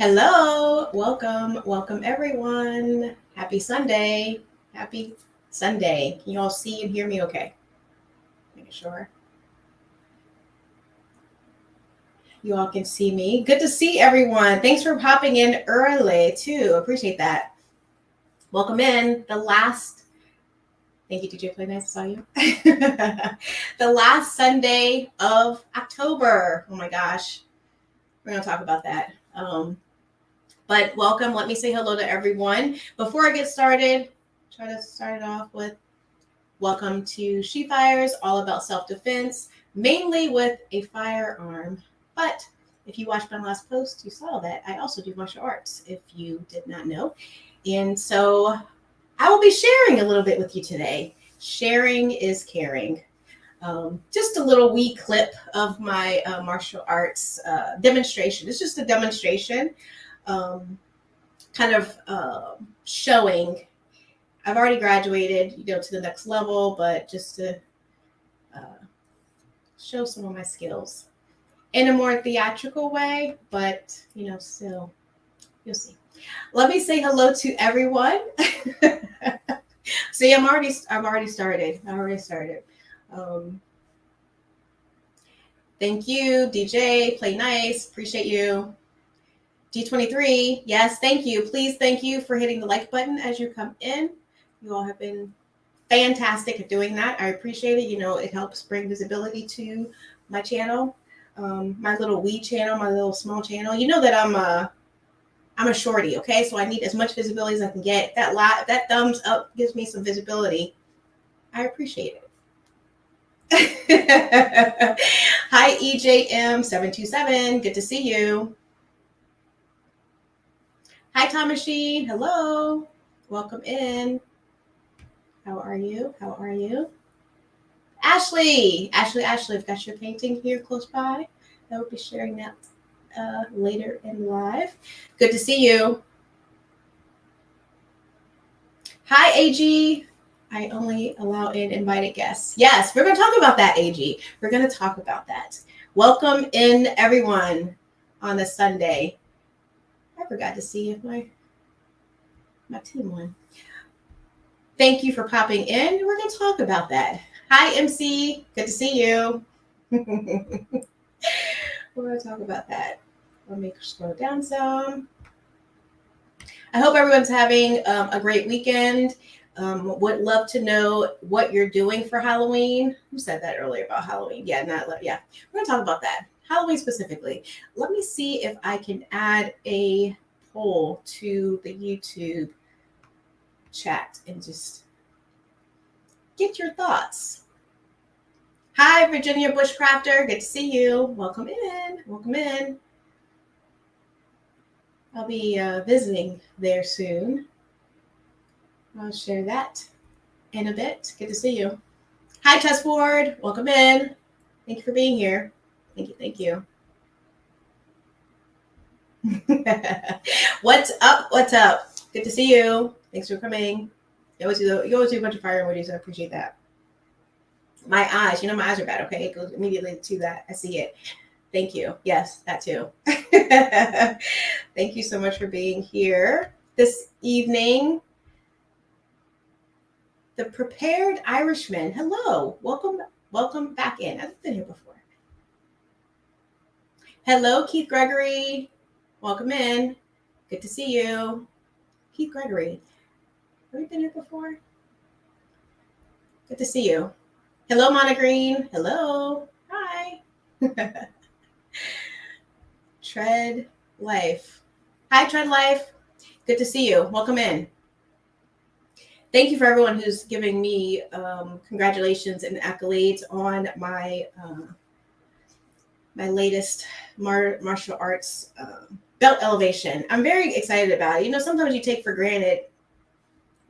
Hello, welcome everyone. Happy Sunday. Happy Sunday. Can you all see and hear me okay? Making sure you all can see me. Good to see everyone. Thanks for popping in early too. Appreciate that. Welcome in. Thank you, DJ Play Nice. I saw you. The last Sunday of October. Oh my gosh. We're going to talk about that. But welcome. Let me say hello to everyone. Before I get started, try to start it off with welcome to She Fires, all about self-defense, mainly with a firearm. But if you watched my last post, you saw that I also do martial arts, if you did not know. And so I will be sharing a little bit with you today. Sharing is caring. Just a little wee clip of my martial arts demonstration. It's just a demonstration. Showing I've already graduated, to the next level, but just to show some of my skills in a more theatrical way, but still, you'll see. Let me say hello to everyone. See, I've already started. Thank you, DJ Play Nice. Appreciate you. D23, yes, thank you. Please, thank you for hitting the like button as you come in. You all have been fantastic at doing that. I appreciate it. It helps bring visibility to my channel, my little wee channel, my little small channel. You know that I'm a shorty, okay? So I need as much visibility as I can get. That thumbs up gives me some visibility. I appreciate it. Hi, EJM727. Good to see you. Hi, Tom Machine. Hello. Welcome in. How are you? Ashley, I've got your painting here close by. I will be sharing that later in live. Good to see you. Hi, AG. I only allow in invited guests. Yes, we're going to talk about that, AG. We're going to talk about that. Welcome in, everyone, on a Sunday. I forgot to see if my team won. Thank you for popping in. We're going to talk about that. Hi, MC. Good to see you. We're going to talk about that. Let me scroll down some. I hope everyone's having a great weekend. Would love to know what you're doing for Halloween. Who said that earlier about Halloween? Yeah, we're going to talk about that. Halloween specifically. Let me see if I can add a poll to the YouTube chat and just get your thoughts. Hi, Virginia Bushcrafter. Good to see you. Welcome in. I'll be visiting there soon. I'll share that in a bit. Good to see you. Hi, Chessboard. Welcome in. Thank you for being here. Thank you. What's up? Good to see you. Thanks for coming. You always do a bunch of fire emojis. I appreciate that. My eyes, my eyes are bad. Okay, it goes immediately to that. I see it. Thank you. Yes, that too. Thank you so much for being here this evening. The Prepared Irishman. Hello. Welcome back in. I've been here before. Hello, Keith Gregory. Welcome in. Good to see you. Keith Gregory. Have you been here before? Good to see you. Hello, Mona Green. Hello. Hi. Tread Life. Hi, Tread Life. Good to see you. Welcome in. Thank you for everyone who's giving me congratulations and accolades on my my latest martial arts belt elevation. I'm very excited about it. Sometimes you take for granted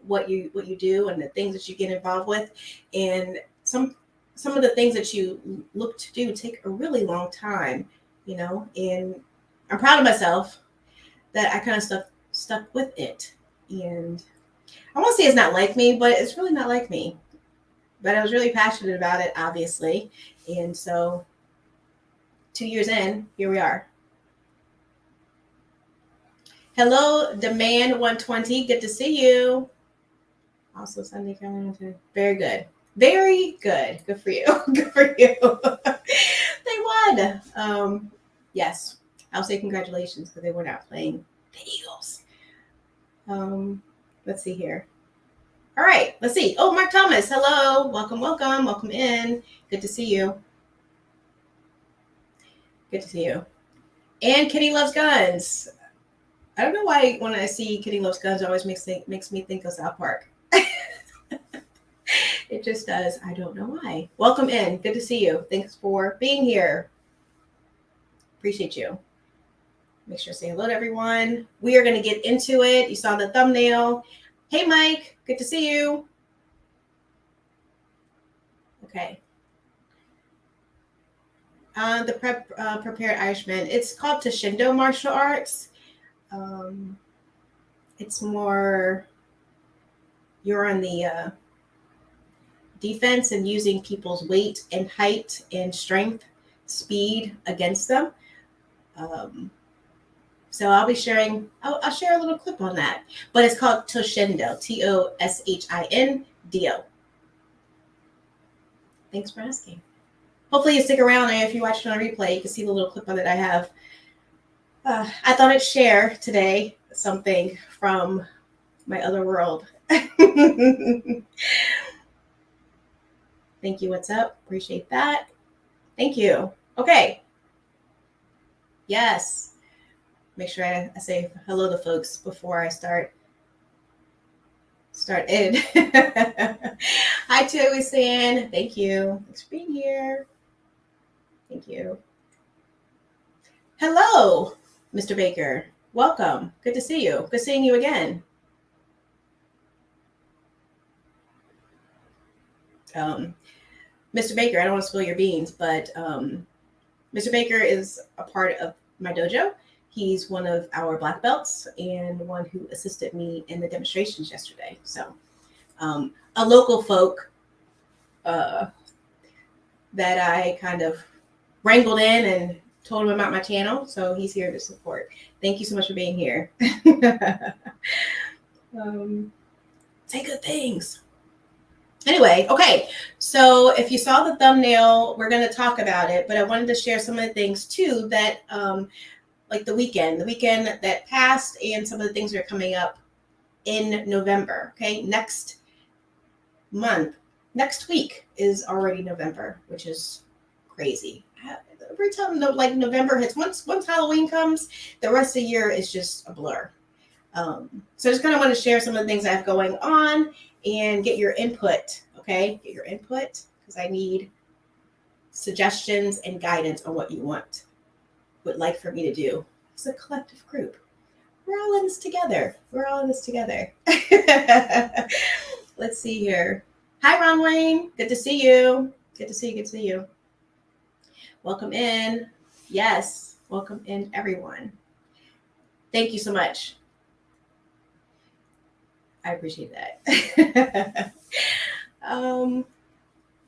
what you do and the things that you get involved with, and some of the things that you look to do take a really long time, and I'm proud of myself that I kind of stuck with it. And I won't say it's not like me, but it's really not like me. But I was really passionate about it, obviously. And so 2 years in, here we are. Hello, Demand 120. Good to see you. Also, Sunday, Carolina. Very good. Very good. Good for you. Good for you. They won. Yes. I'll say congratulations because they were not playing the Eagles. Let's see here. All right. Let's see. Oh, Mark Thomas. Hello. Welcome, welcome. Welcome in. Good to see you. Good to see you. And Kitty Loves Guns. I don't know why when I see Kitty Loves Guns, it always makes me think of South Park. It just does. I don't know why. Welcome in. Good to see you. Thanks for being here. Appreciate you. Make sure to say hello to everyone. We are going to get into it. You saw the thumbnail. Hey, Mike. Good to see you. Okay. The Prepared Irishman. It's called Toshindo Martial Arts. It's more, you're on the defense and using people's weight and height and strength, speed against them. So I'll be sharing, I'll share a little clip on that. But it's called Toshindo, Toshindo. Thanks for asking. Hopefully you stick around, and if you watch it on a replay, you can see the little clip that I have. I thought I'd share today something from my other world. Thank you. What's up? Appreciate that. Thank you. Okay. Yes. Make sure I say hello to folks before I start in. Hi, Toby San. Thank you. Thanks for being here. Thank you. Hello, Mr. Baker. Welcome. Good to see you. Good seeing you again. Mr. Baker, I don't want to spill your beans, but Mr. Baker is a part of my dojo. He's one of our black belts and one who assisted me in the demonstrations yesterday. So a local folk that I kind of wrangled in and told him about my channel. So he's here to support. Thank you so much for being here. Say good things. Anyway, okay. So if you saw the thumbnail, we're going to talk about it, but I wanted to share some of the things too that like the weekend that passed and some of the things that are coming up in November. Okay. Next week is already November, which is crazy. Every time like November hits, once Halloween comes, the rest of the year is just a blur. So I just kind of want to share some of the things I have going on and get your input. Okay. Get your input because I need suggestions and guidance on what you would like for me to do. It's a collective group. We're all in this together. Let's see here. Hi, Ron Wayne. Good to see you. Good to see you. Welcome in. Yes. Welcome in, everyone. Thank you so much. I appreciate that.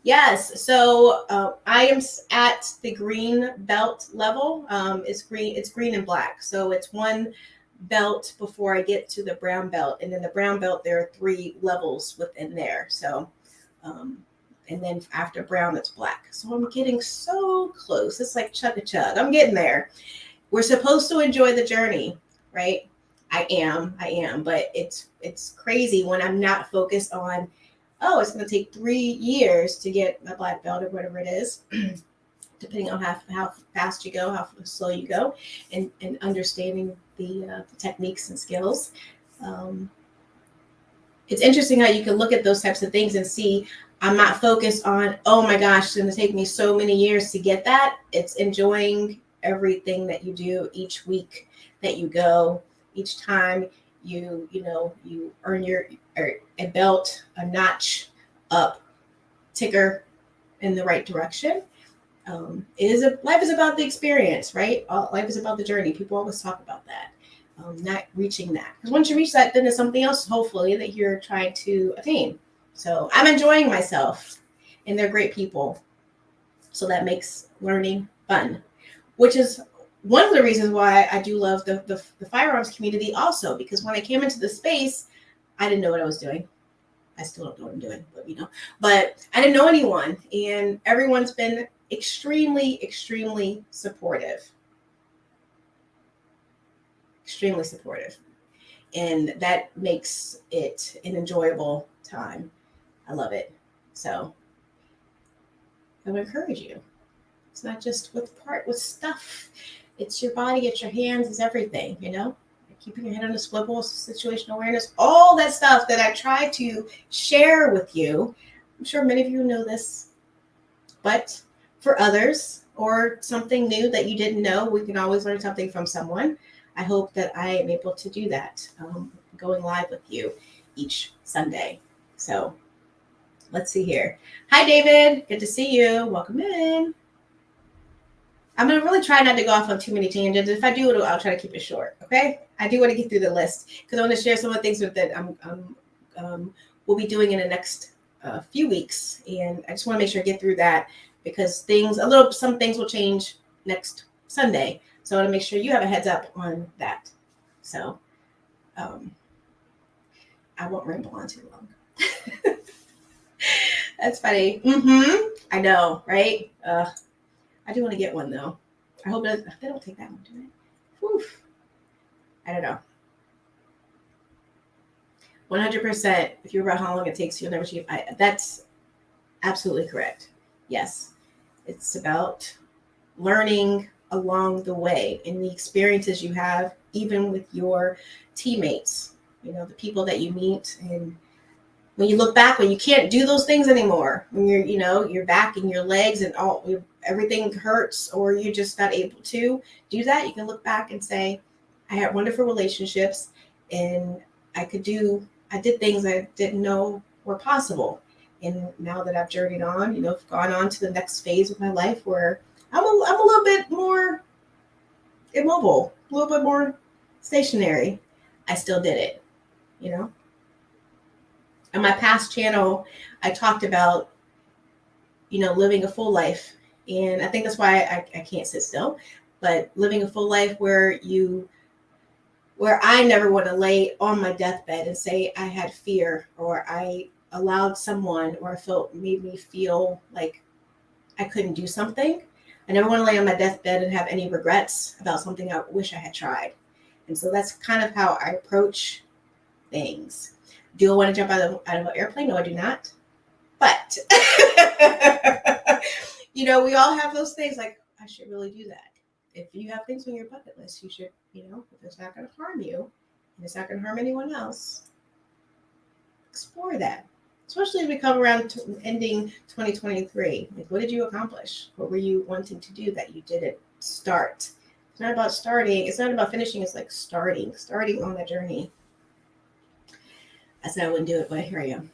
Yes, so I am at the green belt level. It's green and black. So it's one belt before I get to the brown belt. And then the brown belt, there are 3 levels within there. So, and then after brown, it's black. So I'm getting so close. It's like chug-a-chug. I'm getting there. We're supposed to enjoy the journey, right? I am, but it's crazy when I'm not focused on, oh, it's going to take 3 years to get my black belt or whatever it is, depending on how fast you go, how slow you go, and understanding the techniques and skills. It's interesting how you can look at those types of things and see I'm not focused on, oh my gosh, it's going to take me so many years to get that. It's enjoying everything that you do each week that you go. Each time you earn a belt, a notch up, ticker in the right direction. Life is about the experience, right? Life is about the journey. People always talk about that. Not reaching that, because once you reach that, then there's something else, hopefully, that you're trying to attain. So I'm enjoying myself, and they're great people. So that makes learning fun, which is one of the reasons why I do love the firearms community also, because when I came into the space, I didn't know what I was doing. I still don't know what I'm doing, but I didn't know anyone, and everyone's been extremely, extremely supportive. Extremely supportive. And that makes it an enjoyable time. I love it. So I would encourage you. It's not just with stuff. It's your body, it's your hands, it's everything, Keeping your head on a swivel, situational awareness, all that stuff that I try to share with you. I'm sure many of you know this, but for others or something new that you didn't know, we can always learn something from someone. I hope that I am able to do that, going live with you each Sunday. So let's see here. Hi, David. Good to see you. Welcome in. I'm going to really try not to go off on too many tangents. If I do, I'll try to keep it short. Okay. I do want to get through the list because I want to share some of the things that we'll be doing in the next few weeks. And I just want to make sure I get through that because some things will change next Sunday. So I want to make sure you have a heads up on that. So I won't ramble on too long. That's funny. I know, right? I do want to get one though. I hope they don't take that one, do they? Whew. I don't know. 100%. If you're about how long it takes, you'll never achieve. That's absolutely correct. Yes. It's about learning along the way and the experiences you have, even with your teammates, the people that you meet. And when you look back, when you can't do those things anymore, when your back and your legs and everything hurts, or you're just not able to do that, you can look back and say, I had wonderful relationships and I did things I didn't know were possible. And now that I've journeyed on, I've gone on to the next phase of my life where I'm a little bit more immobile, a little bit more stationary. I still did it, In my past channel, I talked about, living a full life. And I think that's why I can't sit still, but living a full life where I never want to lay on my deathbed and say I had fear or I allowed someone or made me feel like I couldn't do something. I never want to lay on my deathbed and have any regrets about something I wish I had tried. And so that's kind of how I approach things. Do I want to jump out of an airplane? No, I do not. But, we all have those things like, I should really do that. If you have things on your bucket list, you should, if it's not going to harm you and it's not going to harm anyone else, explore that. Especially as we come around to ending 2023. Like, what did you accomplish? What were you wanting to do that you didn't start? It's not about starting. It's not about finishing. It's like starting on that journey. I said I wouldn't do it, but here I am.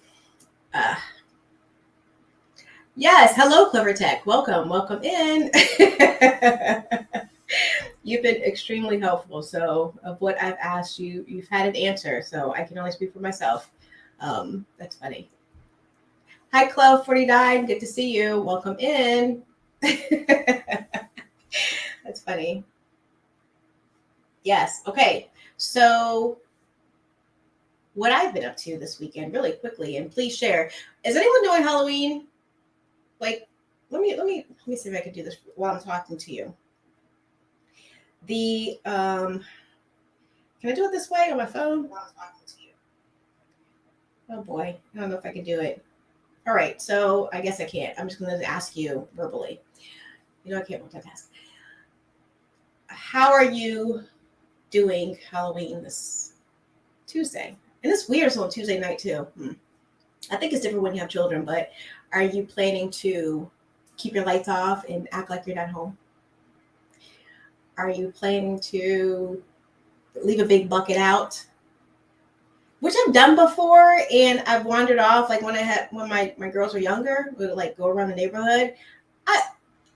Yes. Hello, Clever Tech. Welcome in. You've been extremely helpful. So of what I've asked you, you've had an answer. So I can only speak for myself. That's funny. Hi, Clove49. Good to see you. Welcome in. That's funny. Yes. Okay. So what I've been up to this weekend, really quickly, and please share. Is anyone doing Halloween? Like, let me see if I can do this while I'm talking to you. Can I do it this way on my phone while I'm talking to you? Oh boy, I don't know if I can do it. All right, so I guess I can't. I'm just going to ask you verbally. I can't multitask. How are you doing Halloween this Tuesday? And it's weird, it's on Tuesday night too. I think it's different when you have children, but are you planning to keep your lights off and act like you're not home? Are you planning to leave a big bucket out? Which I've done before, and I've wandered off. Like when my girls were younger, we would like go around the neighborhood.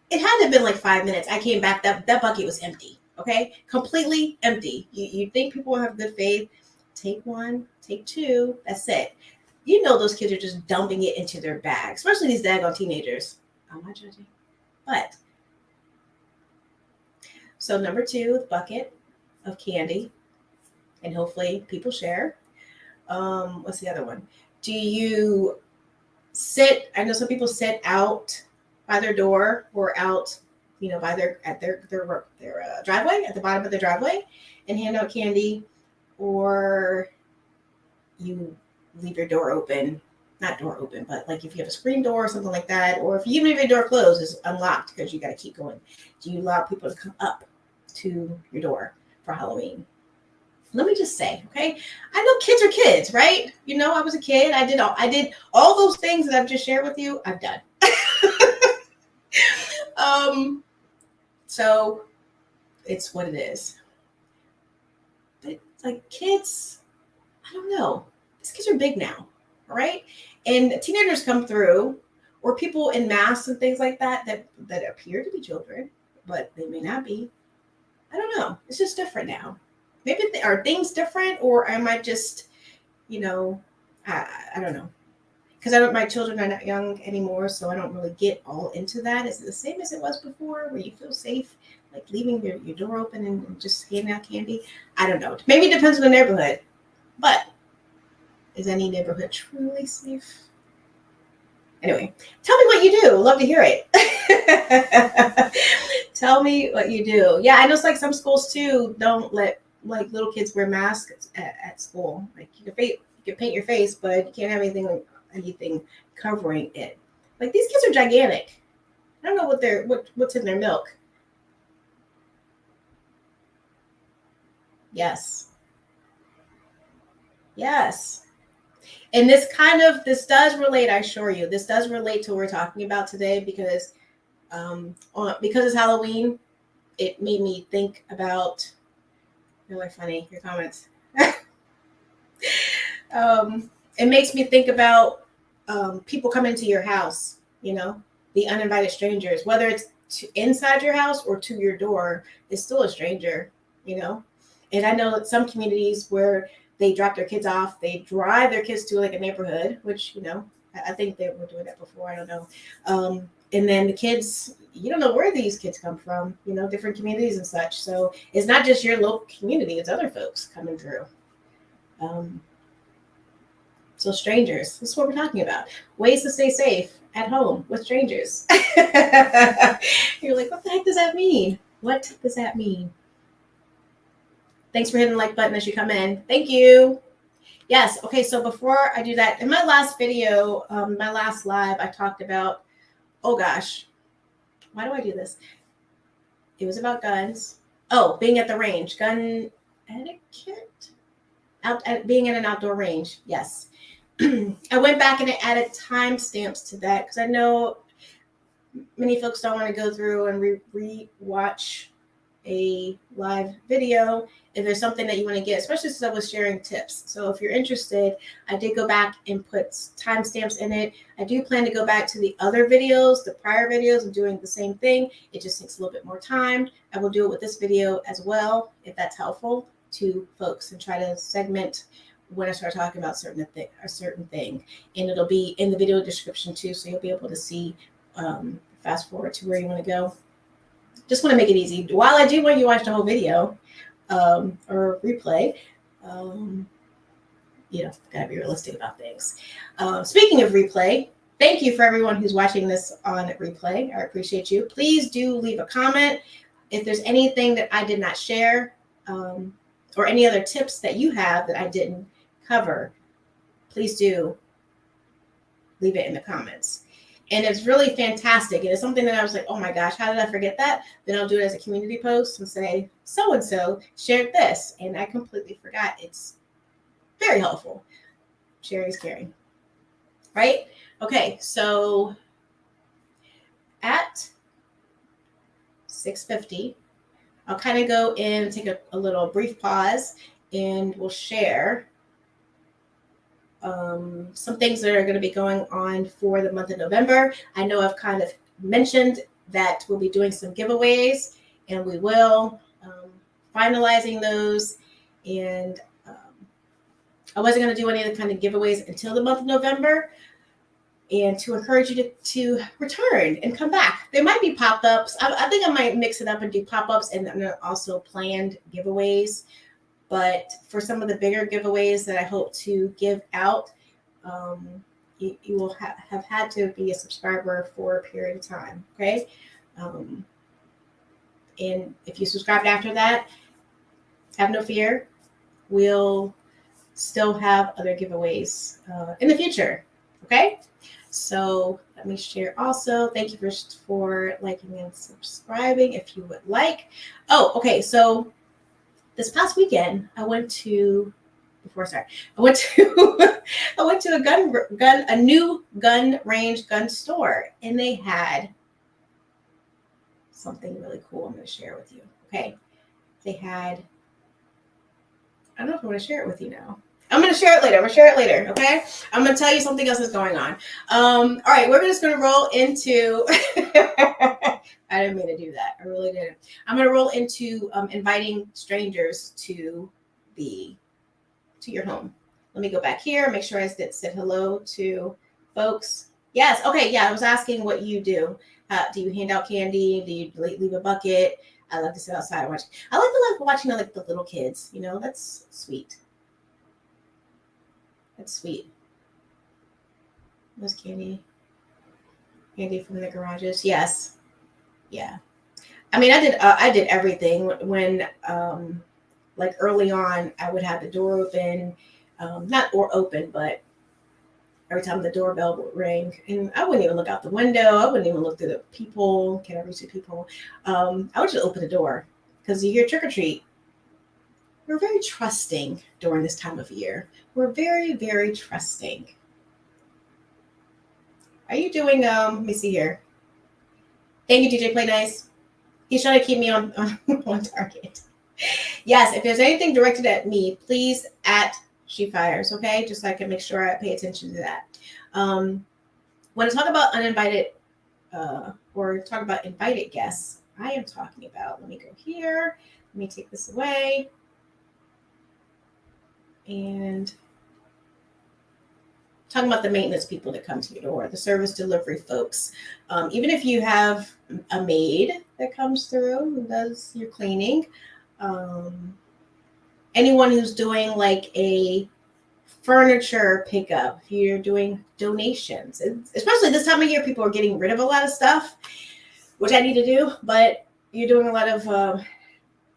It had to have been like 5 minutes. I came back, that bucket was empty. Okay, completely empty. You think people will have good faith? Take one, take two. That's it. Those kids are just dumping it into their bag, especially these daggone teenagers. I'm not judging, but So number 2, the bucket of candy, and hopefully people share. What's the other one? Do you sit? I know some people sit out by their door or out, by their driveway, at the bottom of the driveway, and hand out candy, or you leave your door open. Not door open, but like if you have a screen door or something like that, or if even if your door closed is unlocked because you got to keep going, do you allow people to come up to your door for Halloween? Let me just say, okay, I know kids are kids, right? I was a kid. I did all those things that I've just shared with you. I've done. So it's what it is. But like kids, I don't know. These kids are big now, all right? And teenagers come through, or people in masks and things like that appear to be children, but they may not be. I don't know. It's just different now. Maybe are things different, or am I just, I don't know. Because my children are not young anymore, so I don't really get all into that. Is it the same as it was before, where you feel safe, like leaving your door open and just handing out candy? I don't know. Maybe it depends on the neighborhood. But is any neighborhood truly safe? Anyway, tell me what you do. Love to hear it. Tell me what you do. Yeah, I know it's like some schools too don't let like little kids wear masks at school. Like you can paint your face, but you can't have anything covering it. Like these kids are gigantic. I don't know what's in their milk. Yes. And this does relate, I assure you, this does relate to what we're talking about today, because it's Halloween, it made me think about, really funny, your comments. It makes me think about people coming to your house, the uninvited strangers, whether it's inside your house or to your door, it's still a stranger, And I know that some communities where they drop their kids off, they drive their kids to like a neighborhood, which, I think they were doing that before. I don't know. And then the kids, you don't know where these kids come from, different communities and such. So it's not just your local community, it's other folks coming through. So strangers, this is what we're talking about. Ways to stay safe at home with strangers. You're like, what the heck does that mean? What does that mean? Thanks for hitting the like button as you come in. Thank you. Yes. Okay. So before I do that, in my last video, my last live, I talked about, oh gosh, why do I do this? It was about guns. Oh, being at the range, gun etiquette, being in an outdoor range. Yes. I went back and I added timestamps to that because I know many folks don't want to go through and re-watch a live video if there's something that you want to get, especially since I was sharing tips. So if you're interested, I did go back and put timestamps in it. I do plan to go back to the other videos, the prior videos, and doing the same thing. It just takes a little bit more time. I will do it with this video as well, if that's helpful to folks, and try to segment when I start talking about a certain thing. And it'll be in the video description too, so you'll be able to see, fast forward to where you want to go. Just want to make it easy. While I do want you to watch the whole video or replay, gotta be realistic about things. Speaking of replay, thank you for everyone who's watching this on replay. I appreciate you. Please do leave a comment if there's anything that I did not share, or any other tips that you have that I didn't cover. Please do leave it in the comments. And it's really fantastic. And it's something that I was like, oh my gosh, how did I forget that? Then I'll do it as a community post and say, so-and-so shared this. And I completely forgot. It's very helpful. Sharing is caring. Right? Okay, so at 6:50, I'll kind of go in, take a little brief pause, and we'll share some things that are going to be going on for the month of November. I know I've kind of mentioned that we'll be doing some giveaways, and we will finalizing those. And I wasn't going to do any of the kind of giveaways until the month of November. and to encourage you to return and come back. There might be pop-ups. I think I might mix it up and do pop-ups and then also planned giveaways. But for some of the bigger giveaways that I hope to give out, you will have had to be a subscriber for a period of time, okay? And if you subscribed after that, have no fear. We'll still have other giveaways in the future, okay? So let me share also. Thank you for liking and subscribing if you would like. Oh, okay. So this past weekend, I went to a new gun range gun store, and they had something really cool I'm going to share with you. Okay. They had, I don't know if I want to share it with you now. I'm going to share it later. Okay. I'm going to tell you something else is going on. All right. We're just going to roll into, I didn't mean to do that. I really didn't. I'm going to roll into inviting strangers to your home. Let me go back here. Make sure I said hello to folks. Yes. Okay. Yeah. I was asking what you do. Do you hand out candy? Do you leave a bucket? I like to sit outside and watch. I like watching like the little kids. You know, that's sweet. That's sweet. Those candy from the garages. Yes. Yeah. I mean, I did everything when like early on. I would have the door open, not door open, but every time the doorbell would ring, and I wouldn't even look out the window. I wouldn't even look through the people. Can I reach the people? I would just open the door because you hear trick or treat. We're very trusting during this time of year. We're very, very trusting. Are you doing, let me see here. Thank you, DJ Play Nice. He's trying to keep me on target. Yes, if there's anything directed at me, please at She Fires, okay? Just so I can make sure I pay attention to that. When I talk about uninvited or talk about invited guests, I am talking about, let me go here. Let me take this away. And talking about the maintenance people that come to your door, the service delivery folks. Even if you have a maid that comes through and does your cleaning, anyone who's doing like a furniture pickup, if you're doing donations, especially this time of year, people are getting rid of a lot of stuff, which I need to do, but you're doing a lot of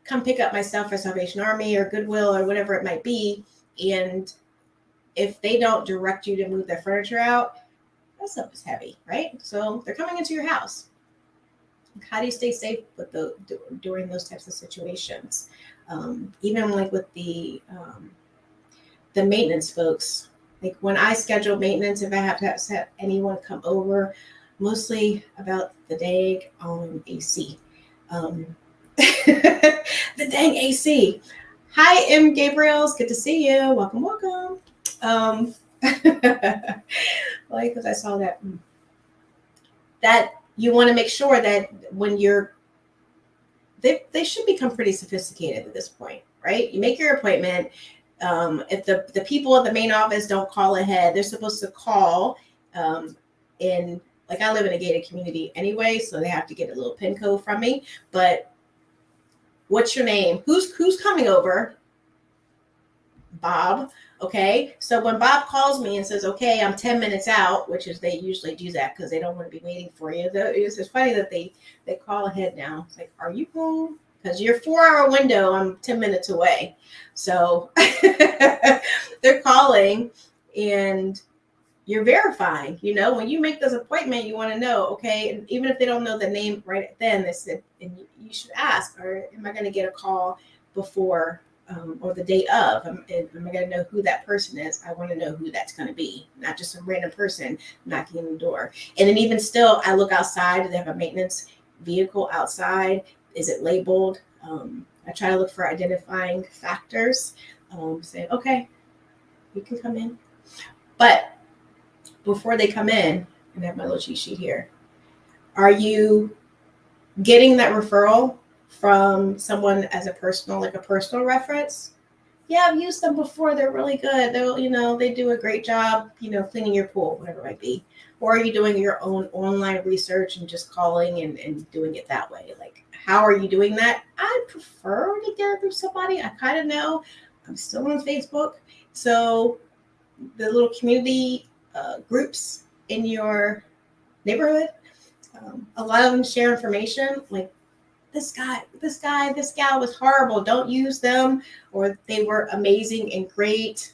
come pick up my stuff for Salvation Army or Goodwill or whatever it might be. And if they don't direct you to move their furniture out, that stuff is heavy, right? So they're coming into your house. How do you stay safe with during those types of situations? Even like with the maintenance folks, like when I schedule maintenance, if I have to have anyone come over, mostly about the dang on AC. The dang AC. Hi, M. Gabriels. Good to see you. Welcome. Like, because I saw that you want to make sure that when they should become pretty sophisticated at this point, right? You make your appointment. If the people at the main office don't call ahead, they're supposed to call in, like I live in a gated community anyway, so they have to get a little PIN code from me. But what's your name? Who's coming over? Bob. Okay. So when Bob calls me and says, okay, I'm 10 minutes out, which is they usually do that because they don't want to be waiting for you. It's funny that they call ahead now. It's like, are you home? Because your 4-hour window, I'm 10 minutes away. So they're calling and you're verifying, when you make this appointment, you want to know, okay, and even if they don't know the name right then, they said, and you should ask, or am I going to get a call before or the day of? Am I going to know who that person is? I want to know who that's going to be, not just a random person knocking on the door. And then even still, I look outside. Do they have a maintenance vehicle outside? Is it labeled? I try to look for identifying factors. Saying, okay, you can come in. But before they come in, and I have my little cheat sheet here, are you getting that referral from someone as a personal reference? Yeah, I've used them before. They're really good. They'll, they do a great job, cleaning your pool, whatever it might be. Or are you doing your own online research and just calling and doing it that way? Like, how are you doing that? I prefer to get it through somebody I kind of know. I'm still on Facebook. So the little community groups in your neighborhood, a lot of them share information like, this gal was horrible. Don't use them. Or they were amazing and great,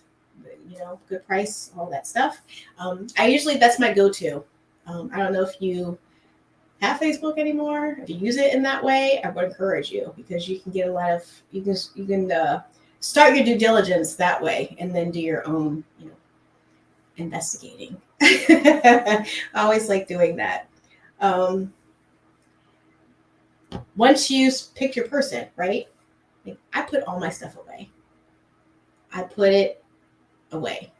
good price, all that stuff. That's my go-to. I don't know if you have Facebook anymore. If you use it in that way, I would encourage you, because you can get a lot of, you can start your due diligence that way and then do your own, investigating. I always like doing that. Once you pick your person, right? Like, I put all my stuff away. I put it away.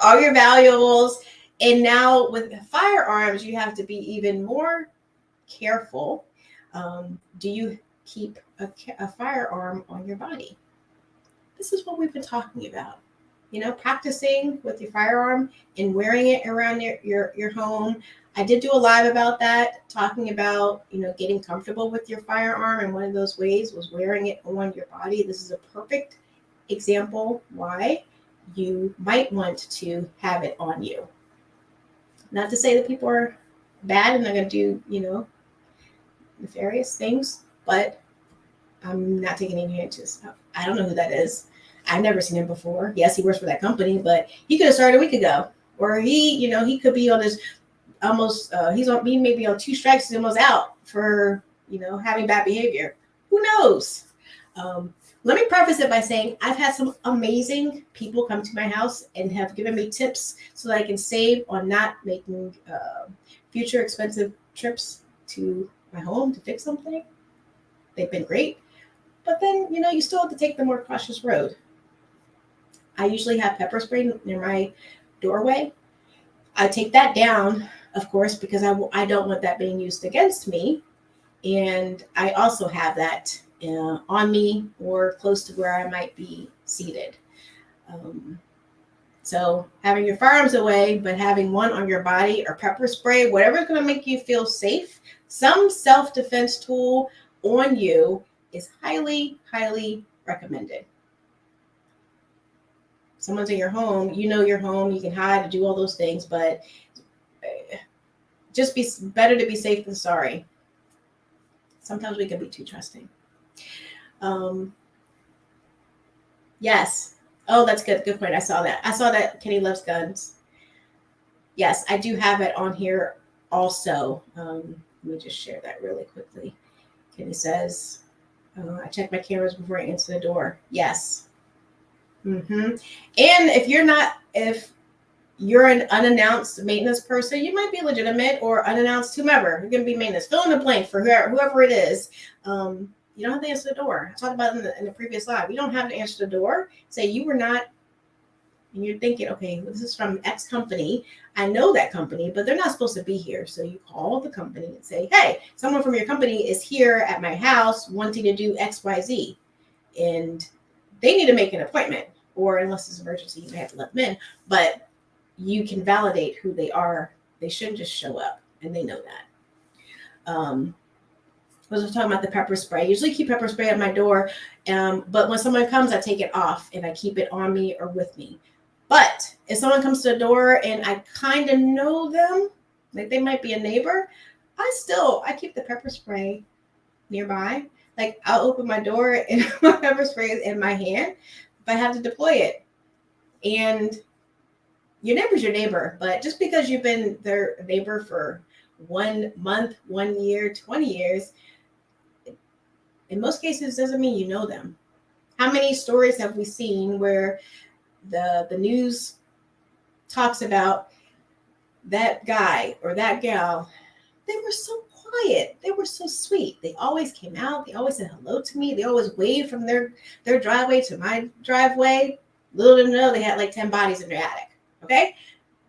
All your valuables. And now with firearms, you have to be even more careful. Do you keep a firearm on your body? This is what we've been talking about. Practicing with your firearm and wearing it around your home. I did do a live about that, talking about, getting comfortable with your firearm. And one of those ways was wearing it on your body. This is a perfect example why you might want to have it on you. Not to say that people are bad and they're going to do, nefarious things, but I'm not taking any chances. I don't know who that is. I've never seen him before. Yes, he works for that company, but he could have started a week ago. Or he could be on his he may be on 2 strikes. He's almost out for, having bad behavior. Who knows? Let me preface it by saying I've had some amazing people come to my house and have given me tips so that I can save on not making future expensive trips to my home to fix something. They've been great. But then, you still have to take the more cautious road. I usually have pepper spray near my doorway. I take that down, of course, because I don't want that being used against me. And I also have that on me or close to where I might be seated. So having your firearms away, but having one on your body or pepper spray, whatever is going to make you feel safe, some self-defense tool on you is highly, highly recommended. Someone's in your home, your home, you can hide and do all those things, but just better to be safe than sorry. Sometimes we can be too trusting. Yes. Oh, that's good. Good point. I saw that Kenny loves guns. Yes, I do have it on here also. Let me just share that really quickly. Kenny says, I check my cameras before I answer the door. Yes. Mm-hmm. And if you're an unannounced maintenance person, you might be legitimate or unannounced, whomever. You're going to be maintenance. Fill in the blank for whoever it is. You don't have to answer the door. I talked about it in the previous live. You don't have to answer the door. Say you were not, and you're thinking, okay, well, this is from X company. I know that company, but they're not supposed to be here. So you call the company and say, hey, someone from your company is here at my house wanting to do X, Y, Z. And they need to make an appointment. Or unless it's an emergency, you may have to let them in. But you can validate who they are. They shouldn't just show up, and they know that. I was talking about the pepper spray. I usually keep pepper spray at my door, but when someone comes, I take it off and I keep it on me or with me. But if someone comes to the door and I kind of know them, like they might be a neighbor, I keep the pepper spray nearby. Like I'll open my door and my pepper spray is in my hand if I have to deploy it. And your neighbor's your neighbor, but just because you've been their neighbor for 1 month, 1 year, 20 years, in most cases doesn't mean you know them. How many stories have we seen where the news talks about that guy or that gal? They were so quiet. They were so sweet. They always came out. They always said hello to me. They always waved from their driveway to my driveway. Little to know they had like 10 bodies in their attic. Okay?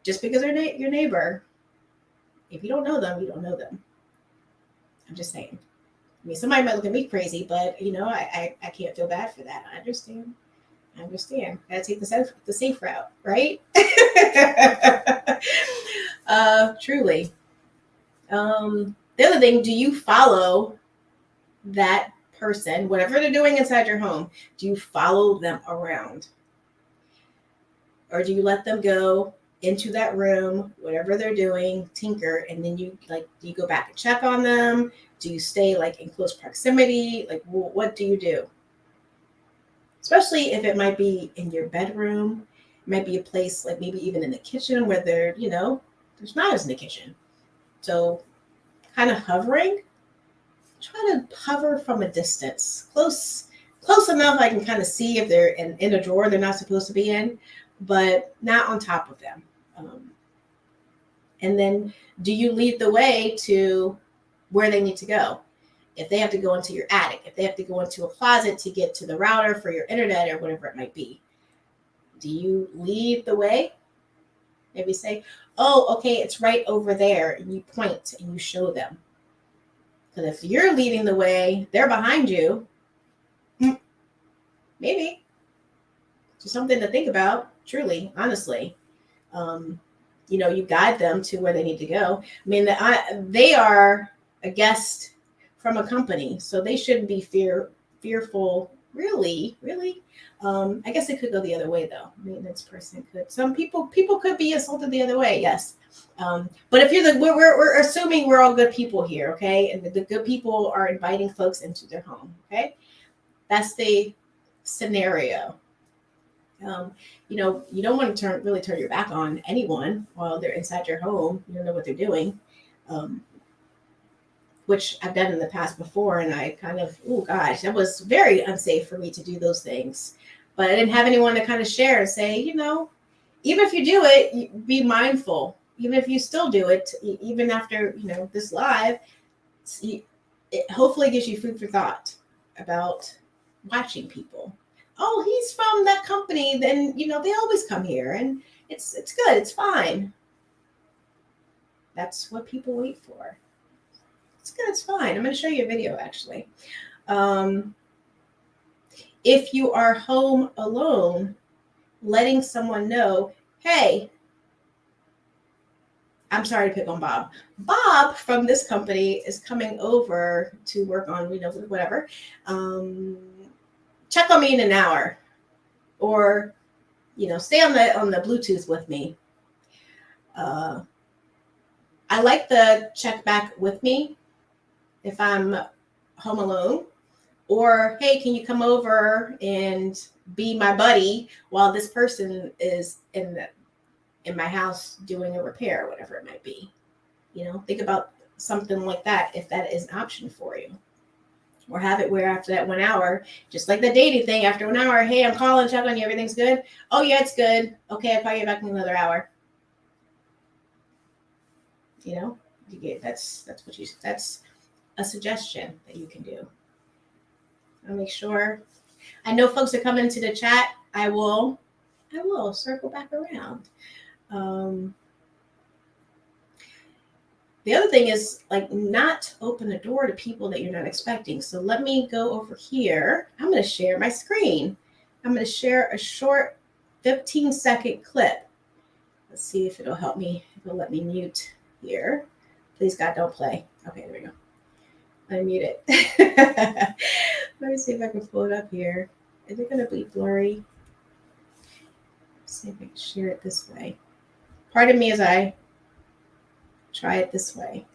Just because they're your neighbor, if you don't know them, you don't know them. I'm just saying. I mean, somebody might look at me crazy, but, I can't feel bad for that. I understand. I understand. Gotta take the safe route, right? Truly. The other thing, do you follow that person, whatever they're doing inside your home? Do you follow them around? Or do you let them go into that room, whatever they're doing, tinker, and then do you go back and check on them? Do you stay like in close proximity? Like, what do you do? Especially if it might be in your bedroom, it might be a place like maybe even in the kitchen where there's knives in the kitchen. So kind of hovering, try to hover from a distance, close enough I can kind of see if they're in a drawer they're not supposed to be in, but not on top of them. And then do you lead the way to where they need to go? If they have to go into your attic, if they have to go into a closet to get to the router for your internet or whatever it might be, do you lead the way? Maybe say, oh, okay, it's right over there. And you point and you show them. Because if you're leading the way, they're behind you. Maybe. Just something to think about, truly, honestly. You guide them to where they need to go. I mean, they are a guest from a company, so they shouldn't be fearful. Really. I guess it could go the other way though. Maintenance person could. Some people could be assaulted the other way. Yes, but if you're we're assuming we're all good people here, okay? And the good people are inviting folks into their home, okay? That's the scenario. You don't want to really turn your back on anyone while they're inside your home. You don't know what they're doing, which I've done in the past before. And I kind of, oh gosh, that was very unsafe for me to do those things. But I didn't have anyone to kind of share and say, even if you do it, be mindful. Even if you still do it, even after, this live, it hopefully gives you food for thought about watching people. Oh, he's from that company, then, they always come here and it's good. It's fine. That's what people wait for. It's good. It's fine. I'm going to show you a video, actually. If you are home alone, letting someone know, hey, I'm sorry to pick on Bob. Bob from this company is coming over to work on, whatever. Check on me in an hour, or, stay on the Bluetooth with me. I like the check back with me if I'm home alone, or, hey, can you come over and be my buddy while this person is in my house doing a repair, whatever it might be. Think about something like that if that is an option for you. Or have it where after that 1 hour, just like the dating thing, after 1 hour, hey, I'm calling, check on you, everything's good. Oh yeah, it's good. Okay, I'll call you back in another hour. That's a suggestion that you can do. I'll make sure. I know folks are coming to the chat. I will circle back around. The other thing is not open the door to people that you're not expecting. So let me go over here. I'm going to share my screen. I'm going to share a short 15-second clip. Let's see if it'll help me. It'll let me mute here. Please, God, don't play. Okay, there we go. Unmute it. Let me see if I can pull it up here. Is it going to be blurry? Let's see if I can share it this way. Pardon me as I try it this way.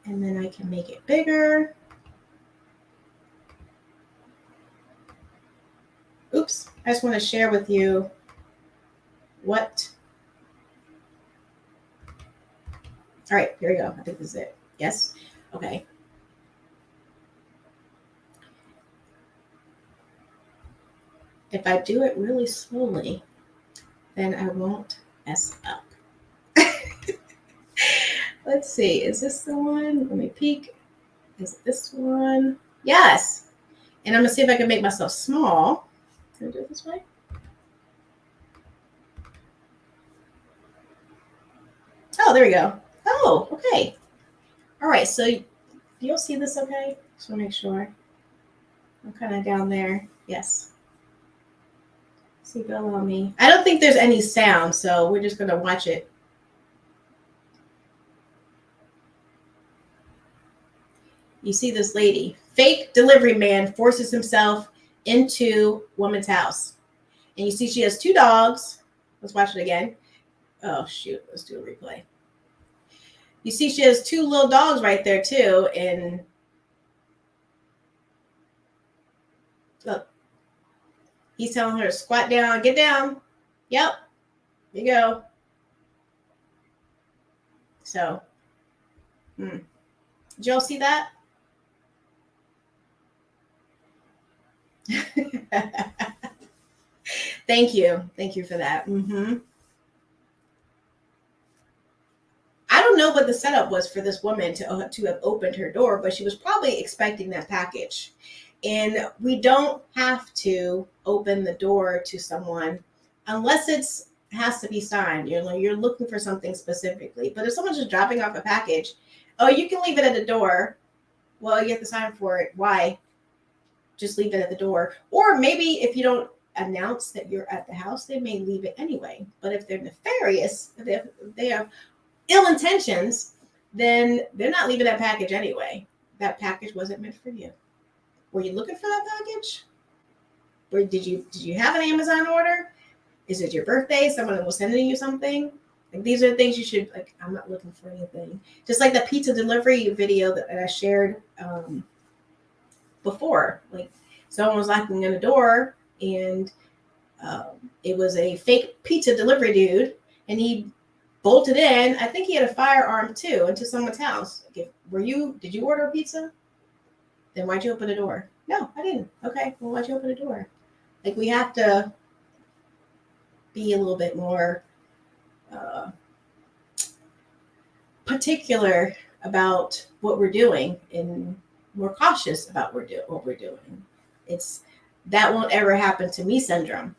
And then I can make it bigger. Oops, I just want to share with you what. All right, here we go. I think this is it. Yes? Okay. If I do it really slowly, then I won't mess up. Let's see. Is this the one? Let me peek. Is it this one? Yes. And I'm going to see if I can make myself small. Can I do it this way? Oh, there we go. Oh, okay. All right. So you'll see this okay? Just want to make sure. I'm kind of down there. Yes. See below me. I don't think there's any sound, so we're just going to watch it. You see this lady. Fake delivery man forces himself into woman's house. And you see she has 2 dogs. Let's watch it again. Oh, shoot. Let's do a replay. You see she has 2 little dogs right there, too. And look. He's telling her to squat down. Get down. Yep. There you go. So, did y'all see that? Thank you. Thank you for that. I don't know what the setup was for this woman to have opened her door, but she was probably expecting that package. And we don't have to open the door to someone unless it has to be signed. You're looking for something specifically. But if someone's just dropping off a package, oh, you can leave it at the door. Well, you have to sign for it. Why? Just leave it at the door. Or maybe if you don't announce that you're at the house, they may leave it anyway. But if they're nefarious, if they have ill intentions, then they're not leaving that package anyway. That package wasn't meant for you. Were you looking for that package? Or did you have an Amazon order? Is it your birthday? Someone was sending you something? Like, these are the things you should, like, I'm not looking for anything. Just like the pizza delivery video that I shared before. Like, someone was knocking on the door, and it was a fake pizza delivery dude, and he bolted in. I think he had a firearm too into someone's house. Did you order a pizza? Then why'd you open the door? No, I didn't. Okay, well, why'd you open the door? Like, we have to be a little bit more particular about what we're doing and more cautious about what we're doing. It's that won't ever happen to me syndrome.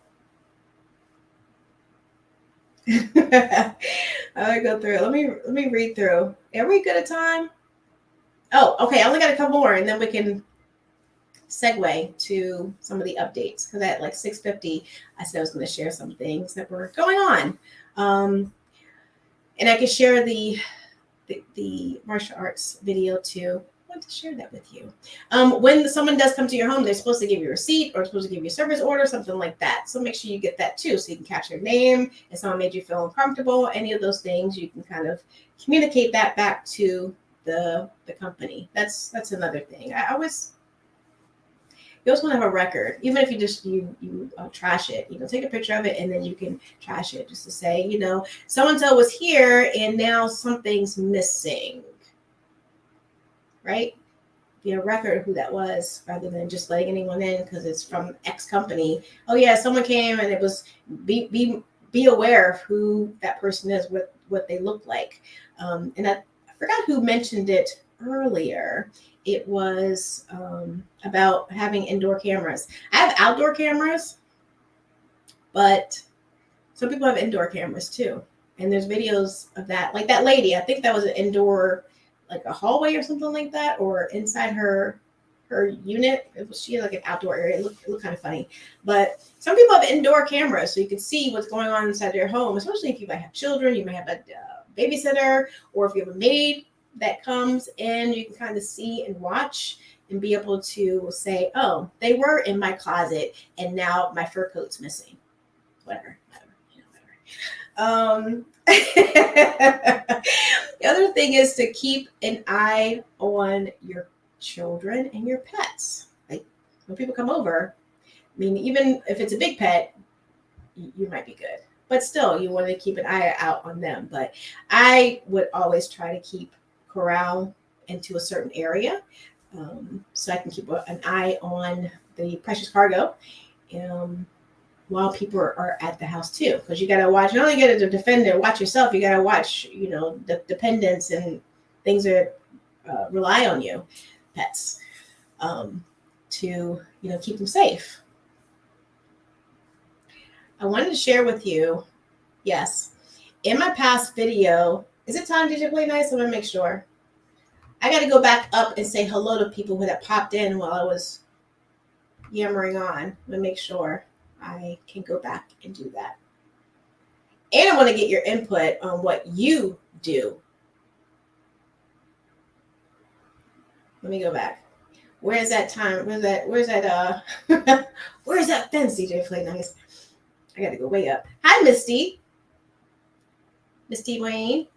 I go through. Let me read through. Are we good at time? Oh, okay. I only got a couple more, and then we can segue to some of the updates. Because at like 6:50, I said I was going to share some things that were going on, and I can share the martial arts video too. I want to share that with you. When someone does come to your home, they're supposed to give you a receipt or supposed to give you a service order, something like that. So make sure you get that too, so you can catch their name. If someone made you feel uncomfortable, any of those things, you can kind of communicate that back to the company. That's another thing. You always want to have a record, even if you just you trash it. Take a picture of it and then you can trash it, just to say, so-and-so was here and now something's missing. Right? Be a record of who that was, rather than just letting anyone in because it's from X company. Oh yeah, someone came, and it was be aware of who that person is, what they look like. And I forgot who mentioned it earlier. It was about having indoor cameras. I have outdoor cameras, but some people have indoor cameras too. And there's videos of that. Like that lady, I think that was an indoor, like a hallway or something like that, or inside her unit. She had like an outdoor area. It looked kind of funny. But some people have indoor cameras, so you can see what's going on inside their home, especially if you might have children, you might have a babysitter, or if you have a maid that comes in, you can kind of see and watch and be able to say, oh, they were in my closet and now my fur coat's missing. Whatever. The other thing is to keep an eye on your children and your pets. Like when people come over, I mean, even if it's a big pet, you might be good. But still, you want to keep an eye out on them. But I would always try to keep corral into a certain area, so I can keep an eye on the precious cargo while people are at the house too. Because you got to watch, not only get to defend and watch yourself, you got to watch, the dependents and things that rely on you, pets, to keep them safe. I wanted to share with you, yes, in my past video, is it time, DJ Play Nice? I'm going to make sure. I got to go back up and say hello to people who had popped in while I was yammering on. Let me make sure I can go back and do that. And I want to get your input on what you do. Let me go back. Where's that time? Where's that where's that fence, DJ Play Nice? I gotta go way up. Hi, Misty. Misty Wayne.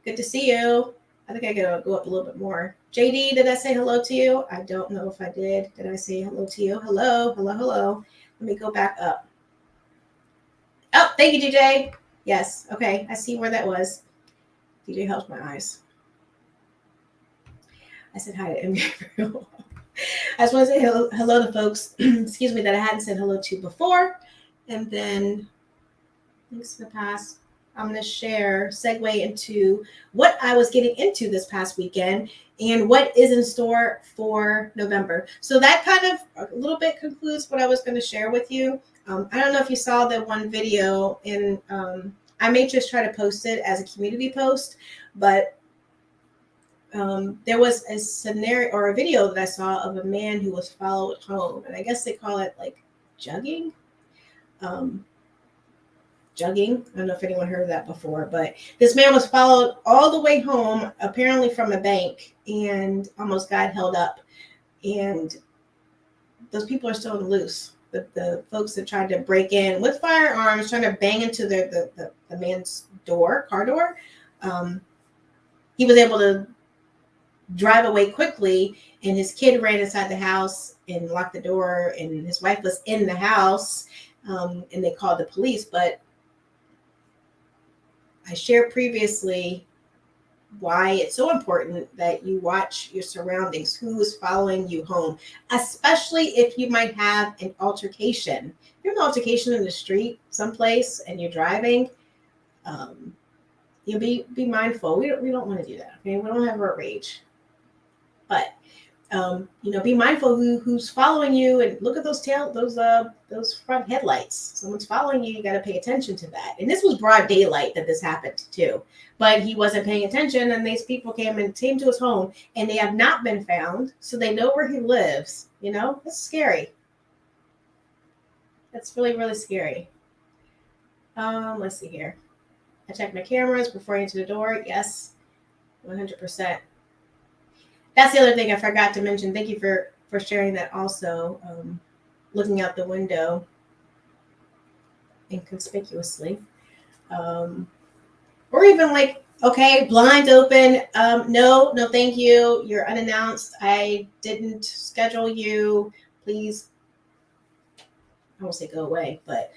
Good to see you. I think I gotta go up a little bit more. JD, did I say hello to you? I don't know if I did. Did I say hello to you? Hello, hello, hello. Let me go back up. Oh, thank you, DJ. Yes, okay. I see where that was. DJ helps my eyes. I said hi to MJ. I just want to say hello to folks, excuse me, that I hadn't said hello to before. And then, thanks for the pass. I'm going to segue into what I was getting into this past weekend and what is in store for November. So that kind of a little bit concludes what I was going to share with you. I don't know if you saw the one video, and I may just try to post it as a community post, but there was a scenario or a video that I saw of a man who was followed home, and I guess they call it like jugging. Jugging. I don't know if anyone heard of that before, but this man was followed all the way home, apparently from a bank, and almost got held up. And those people are still on the loose. The folks that tried to break in with firearms, trying to bang into the man's car door, he was able to drive away quickly, and his kid ran inside the house and locked the door, and his wife was in the house, and they called the police. But I shared previously why it's so important that you watch your surroundings, who is following you home, especially if you might have an altercation. If you have an altercation in the street someplace and you're driving, you'll be mindful. We don't want to do that. Okay, we don't have road rage, but be mindful who's following you, and look at those front headlights. Someone's following you. You got to pay attention to that. And this was broad daylight that this happened too, but he wasn't paying attention, and these people came to his home, and they have not been found, so they know where he lives. That's scary. That's really, really scary. Let's see here. I checked my cameras before I entered the door. Yes, 100%. That's the other thing I forgot to mention. Thank you for sharing that also. Looking out the window inconspicuously. Or even like, okay, blinds open. No, thank you. You're unannounced. I didn't schedule you. Please, I won't say go away, but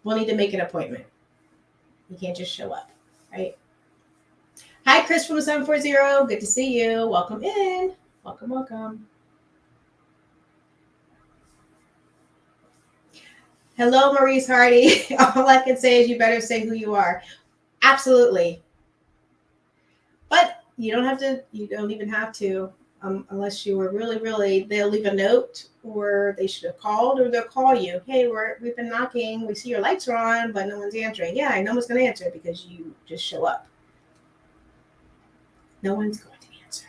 we'll need to make an appointment. You can't just show up, right? Hi, Chris from 740. Good to see you. Welcome in. Welcome, welcome. Hello, Maurice Hardy. All I can say is you better say who you are. Absolutely. But you don't even have to, unless you were really, really, they'll leave a note, or they should have called, or they'll call you. Hey, we've been knocking. We see your lights are on, but no one's answering. Yeah, no one's going to answer because you just show up. No one's going to answer.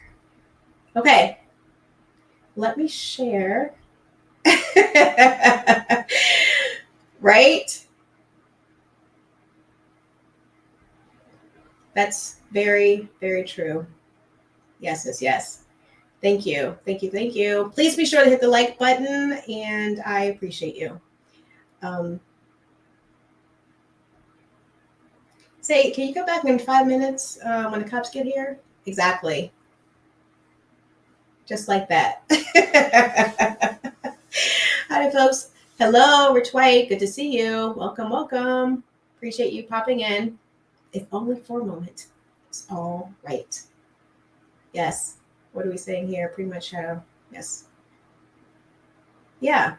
Okay. Let me share. Right? That's very, very true. Yes. Thank you. Please be sure to hit the like button, and I appreciate you. Say, can you go back in 5 minutes when the cops get here? Exactly. Just like that. Hi, folks. Hello, Rich White. Good to see you. Welcome, welcome. Appreciate you popping in. If only for a moment. It's all right. Yes. What are we saying here? Pretty much how. Yes. Yeah.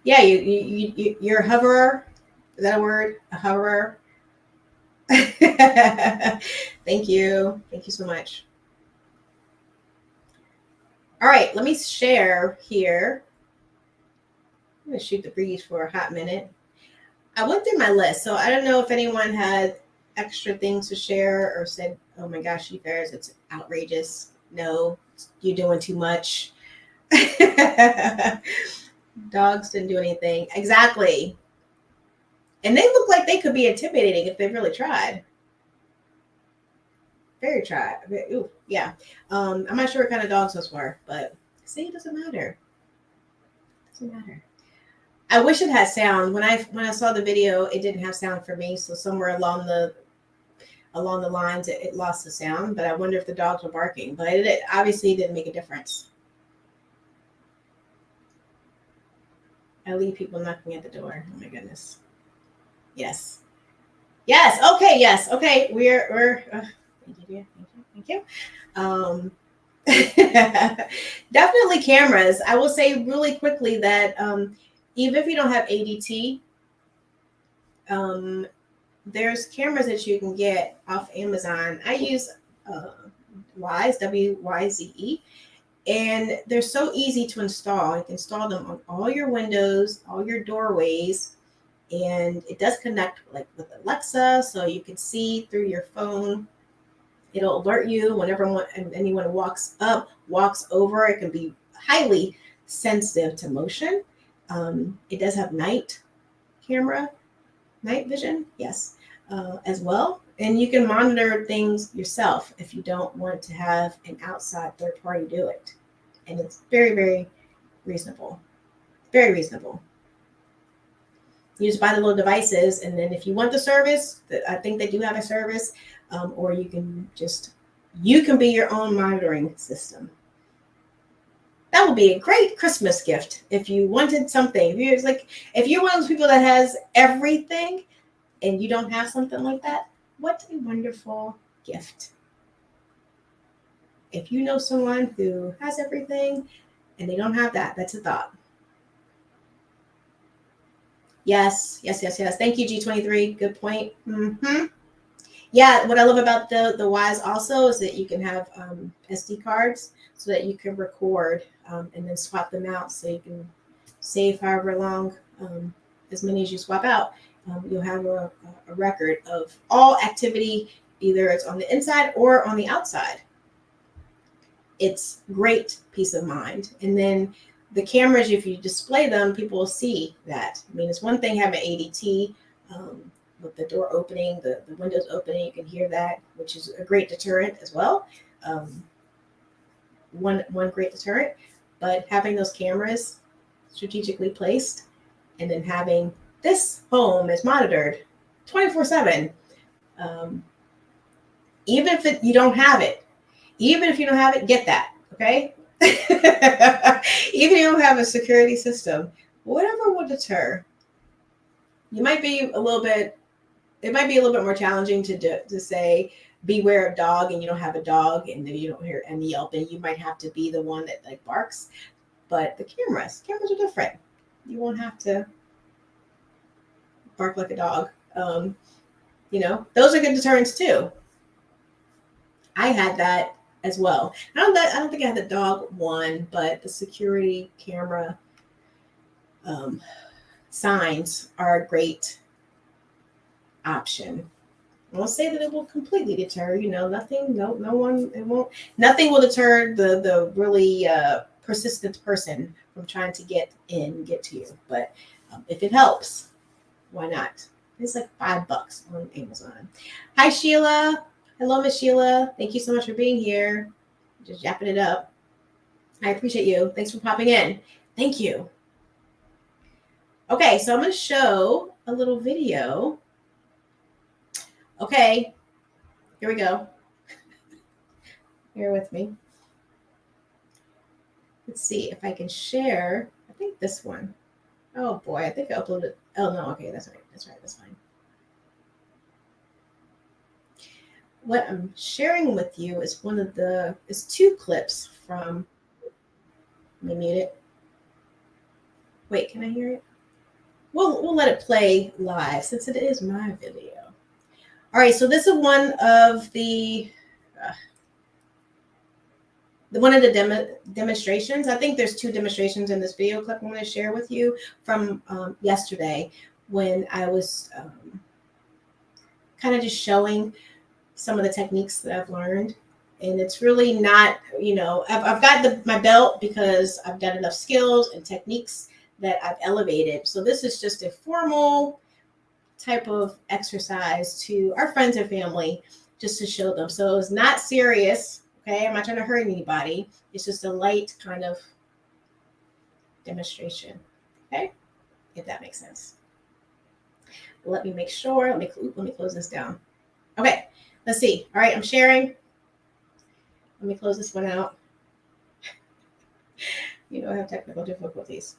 Yeah, you're a hoverer. Is that a word? A hoverer? Thank you so much. All right, let me share here. I'm gonna shoot the breeze for a hot minute. I went through my list, so I don't know if anyone had extra things to share or said, oh my gosh, you guys, it's outrageous. No, you're doing too much. Dogs didn't do anything. Exactly. And they look like they could be intimidating if they really tried. Very tried. Ooh, yeah. I'm not sure what kind of dogs those were, but see, it doesn't matter. It doesn't matter. I wish it had sound. When I saw the video, it didn't have sound for me. So somewhere along the lines, it lost the sound. But I wonder if the dogs were barking. But it obviously didn't make a difference. I leave people knocking at the door. Oh my goodness. Yes. Yes. Okay. Yes. Okay. We're. Thank you. Definitely cameras. I will say really quickly that even if you don't have ADT, there's cameras that you can get off Amazon. I use Wyze, WYZE, and they're so easy to install. You can install them on all your windows, all your doorways, and it does connect like with Alexa, so you can see through your phone. It'll alert you whenever anyone walks up, walks over. It can be highly sensitive to motion. It does have night vision, yes, as well. And you can monitor things yourself if you don't want to have an outside third party do it. And it's very, very reasonable. Very reasonable. You just buy the little devices, and then if you want the service, I think they do have a service, or you can be your own monitoring system. That would be a great Christmas gift if you wanted something. If you're one of those people that has everything and you don't have something like that, what a wonderful gift. If you know someone who has everything and they don't have that, that's a thought. Yes. Thank you, G23. Good point. Mm-hmm. Yeah, what I love about the Wyze also is that you can have SD cards so that you can record and then swap them out, so you can save however long, as many as you swap out. You'll have a record of all activity, either it's on the inside or on the outside. It's great peace of mind. And then the cameras, if you display them, people will see that. I mean, it's one thing having ADT with the door opening, the windows opening, you can hear that, which is a great deterrent as well. One great deterrent, but having those cameras strategically placed and then having this home is monitored 24/7. Even if you don't have it, get that, okay? Even if you don't have a security system, whatever will deter. It might be a little bit more challenging to say, beware of dog, and you don't have a dog, and then you don't hear any yelping. You might have to be the one that like barks. But the cameras are different. You won't have to bark like a dog. Those are good deterrents too. I had that as well. I don't think I had the dog one, but the security camera signs are a great option. I won't say that it will completely deter, nothing will deter the really persistent person from trying to get to you. But if it helps, why not? It's like $5 on Amazon. Hi, Sheila. Hello, Miss Sheila. Thank you so much for being here. Just yapping it up. I appreciate you. Thanks for popping in. Thank you. Okay, so I'm going to show a little video. Okay, here we go. Bear with me. Let's see if I can share. I think this one. Oh boy, I think I uploaded. Oh no, okay, that's right. That's fine. What I'm sharing with you is two clips from. Let me mute it. Wait, can I hear it? We'll let it play live since it is my video. All right, so this is one of the demonstrations. I think there's two demonstrations in this video clip I'm going to share with you from yesterday, when I was kind of just showing some of the techniques that I've learned And it's really not, I've got my belt because I've done enough skills and techniques that I've elevated. So this is just a formal type of exercise to our friends and family, just to show them. So it's not serious. Okay. I'm not trying to hurt anybody. It's just a light kind of demonstration. Okay. If that makes sense. Let me make sure. Let me close this down. Okay. Let's see. All right. I'm sharing. Let me close this one out. I have technical difficulties.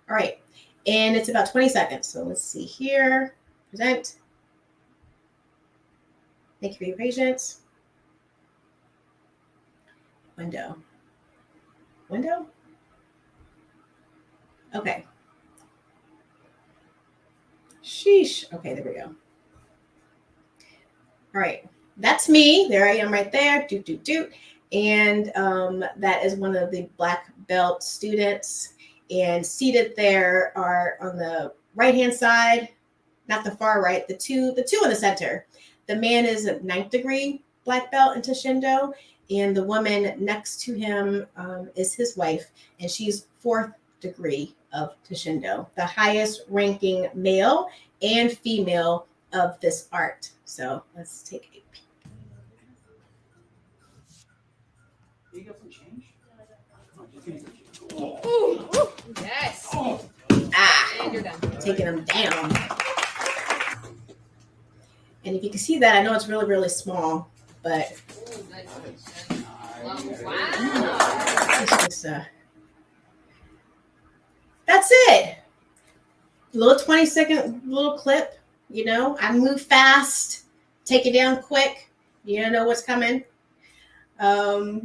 All right. And it's about 20 seconds. So let's see here. Present. Thank you for your patience. Window. Okay. Sheesh. Okay, there we go. All right. That's me. There I am right there. Doot, doot, doot. And that is one of the black belt students. And seated there are on the right-hand side, not the far right, the two in the center. The man is a 9th degree black belt in Toshindo, and the woman next to him is his wife, and she's 4th degree of Toshindo, the highest ranking male and female of this art. So let's take a peek. You got some change? Ooh, yes. And you're done. Taking them down. And if you can see that, I know it's really, really small, but Wow. it's just, that's it. A little 20-second little clip. I move fast, take it down quick. You don't know what's coming. I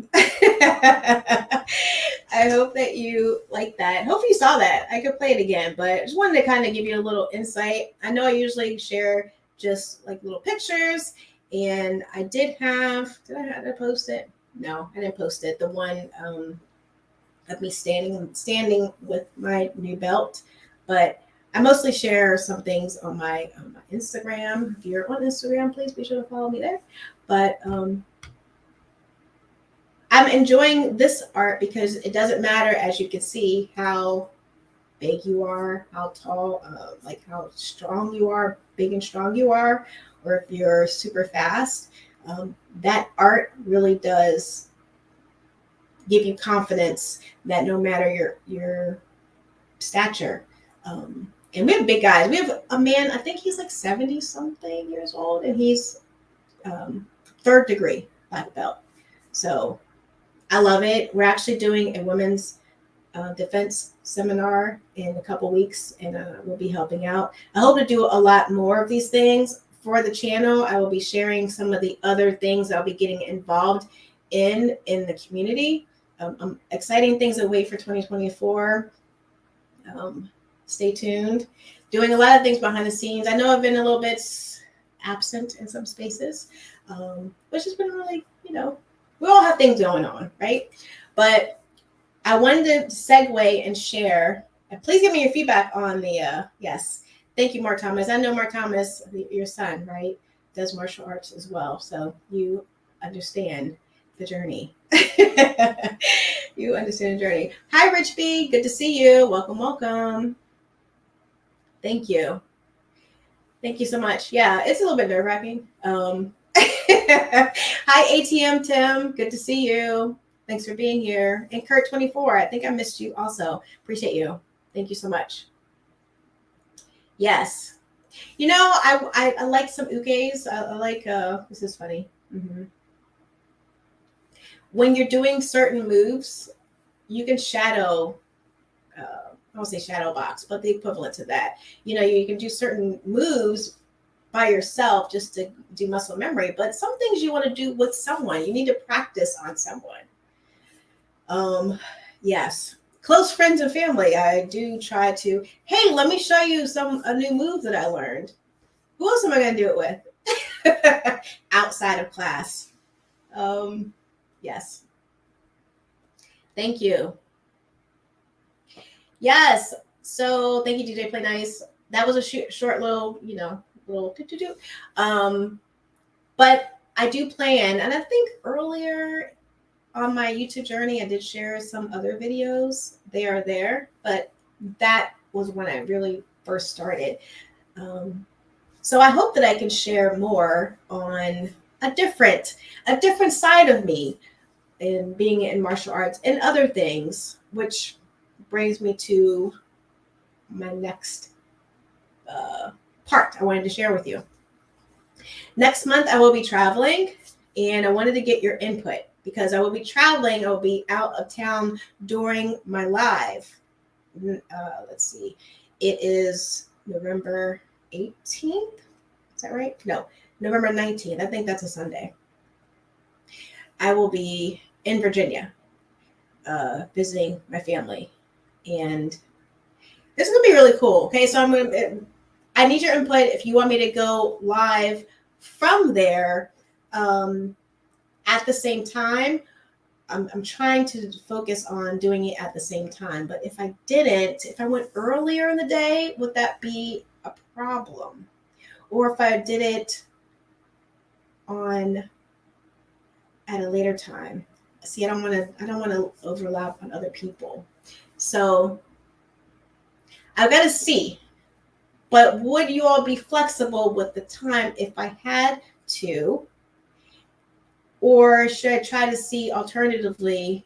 hope that you like that. Hopefully you saw that. I could play it again, but I just wanted to kind of give you a little insight. I know I usually share just like little pictures, and I did I post it? No, I didn't post it. The one of me standing with my new belt, but I mostly share some things on my Instagram. If you're on Instagram, please be sure to follow me there. But I'm enjoying this art because it doesn't matter, as you can see, how big you are, how tall, like how strong you are, big and strong you are, or if you're super fast. That art really does give you confidence that no matter your stature. And we have big guys. We have a man, I think he's like 70 something years old, and he's 3rd degree black belt. So I love it. We're actually doing a women's defense seminar in a couple weeks, and we'll be helping out. I hope to do a lot more of these things for the channel. I will be sharing some of the other things I'll be getting involved in the community. Exciting things await for 2024. Stay tuned. Doing a lot of things behind the scenes. I know I've been a little bit absent in some spaces, which has been really, we all have things going on, right? But I wanted to segue and share, and please give me your feedback on the, yes. Thank you, Mark Thomas. I know Mark Thomas, your son, right, does martial arts as well. So you understand the journey. You understand the journey. Hi, Rich B. Good to see you. Welcome, welcome. Thank you. Thank you so much. Yeah, it's a little bit nerve-wracking. Hi, ATM Tim. Good to see you. Thanks for being here. And Kurt24, I think I missed you also. Appreciate you. Thank you so much. Yes. I like some ukes. I like, this is funny. Mm-hmm. When you're doing certain moves, you can shadow, I won't say shadow box, but the equivalent to that. You can do certain moves by yourself just to do muscle memory, but some things you want to do with someone. You need to practice on someone. Yes. Close friends and family. I do try to, hey, let me show you a new move that I learned. Who else am I going to do it with? Outside of class. Yes. Thank you. Yes. So thank you, DJ Play Nice. That was a short little, little do. But I do plan, and I think earlier on my YouTube journey, I did share some other videos. They are there, but that was when I really first started. So I hope that I can share more on a different side of me in being in martial arts and other things, which brings me to my next part I wanted to share with you. Next month, I will be traveling, and I wanted to get your input because I will be traveling. I will be out of town during my live. Let's see. It is November 18th. Is that right? No, November 19th. I think that's a Sunday. I will be in Virginia visiting my family. And this is going to be really cool. Okay, so I need your input if you want me to go live from there at the same time. I'm trying to focus on doing it at the same time. But if I went earlier in the day, would that be a problem? Or if I did it at a later time? See, I don't want to overlap on other people. So I've got to see. But would you all be flexible with the time if I had to? Or should I try to see alternatively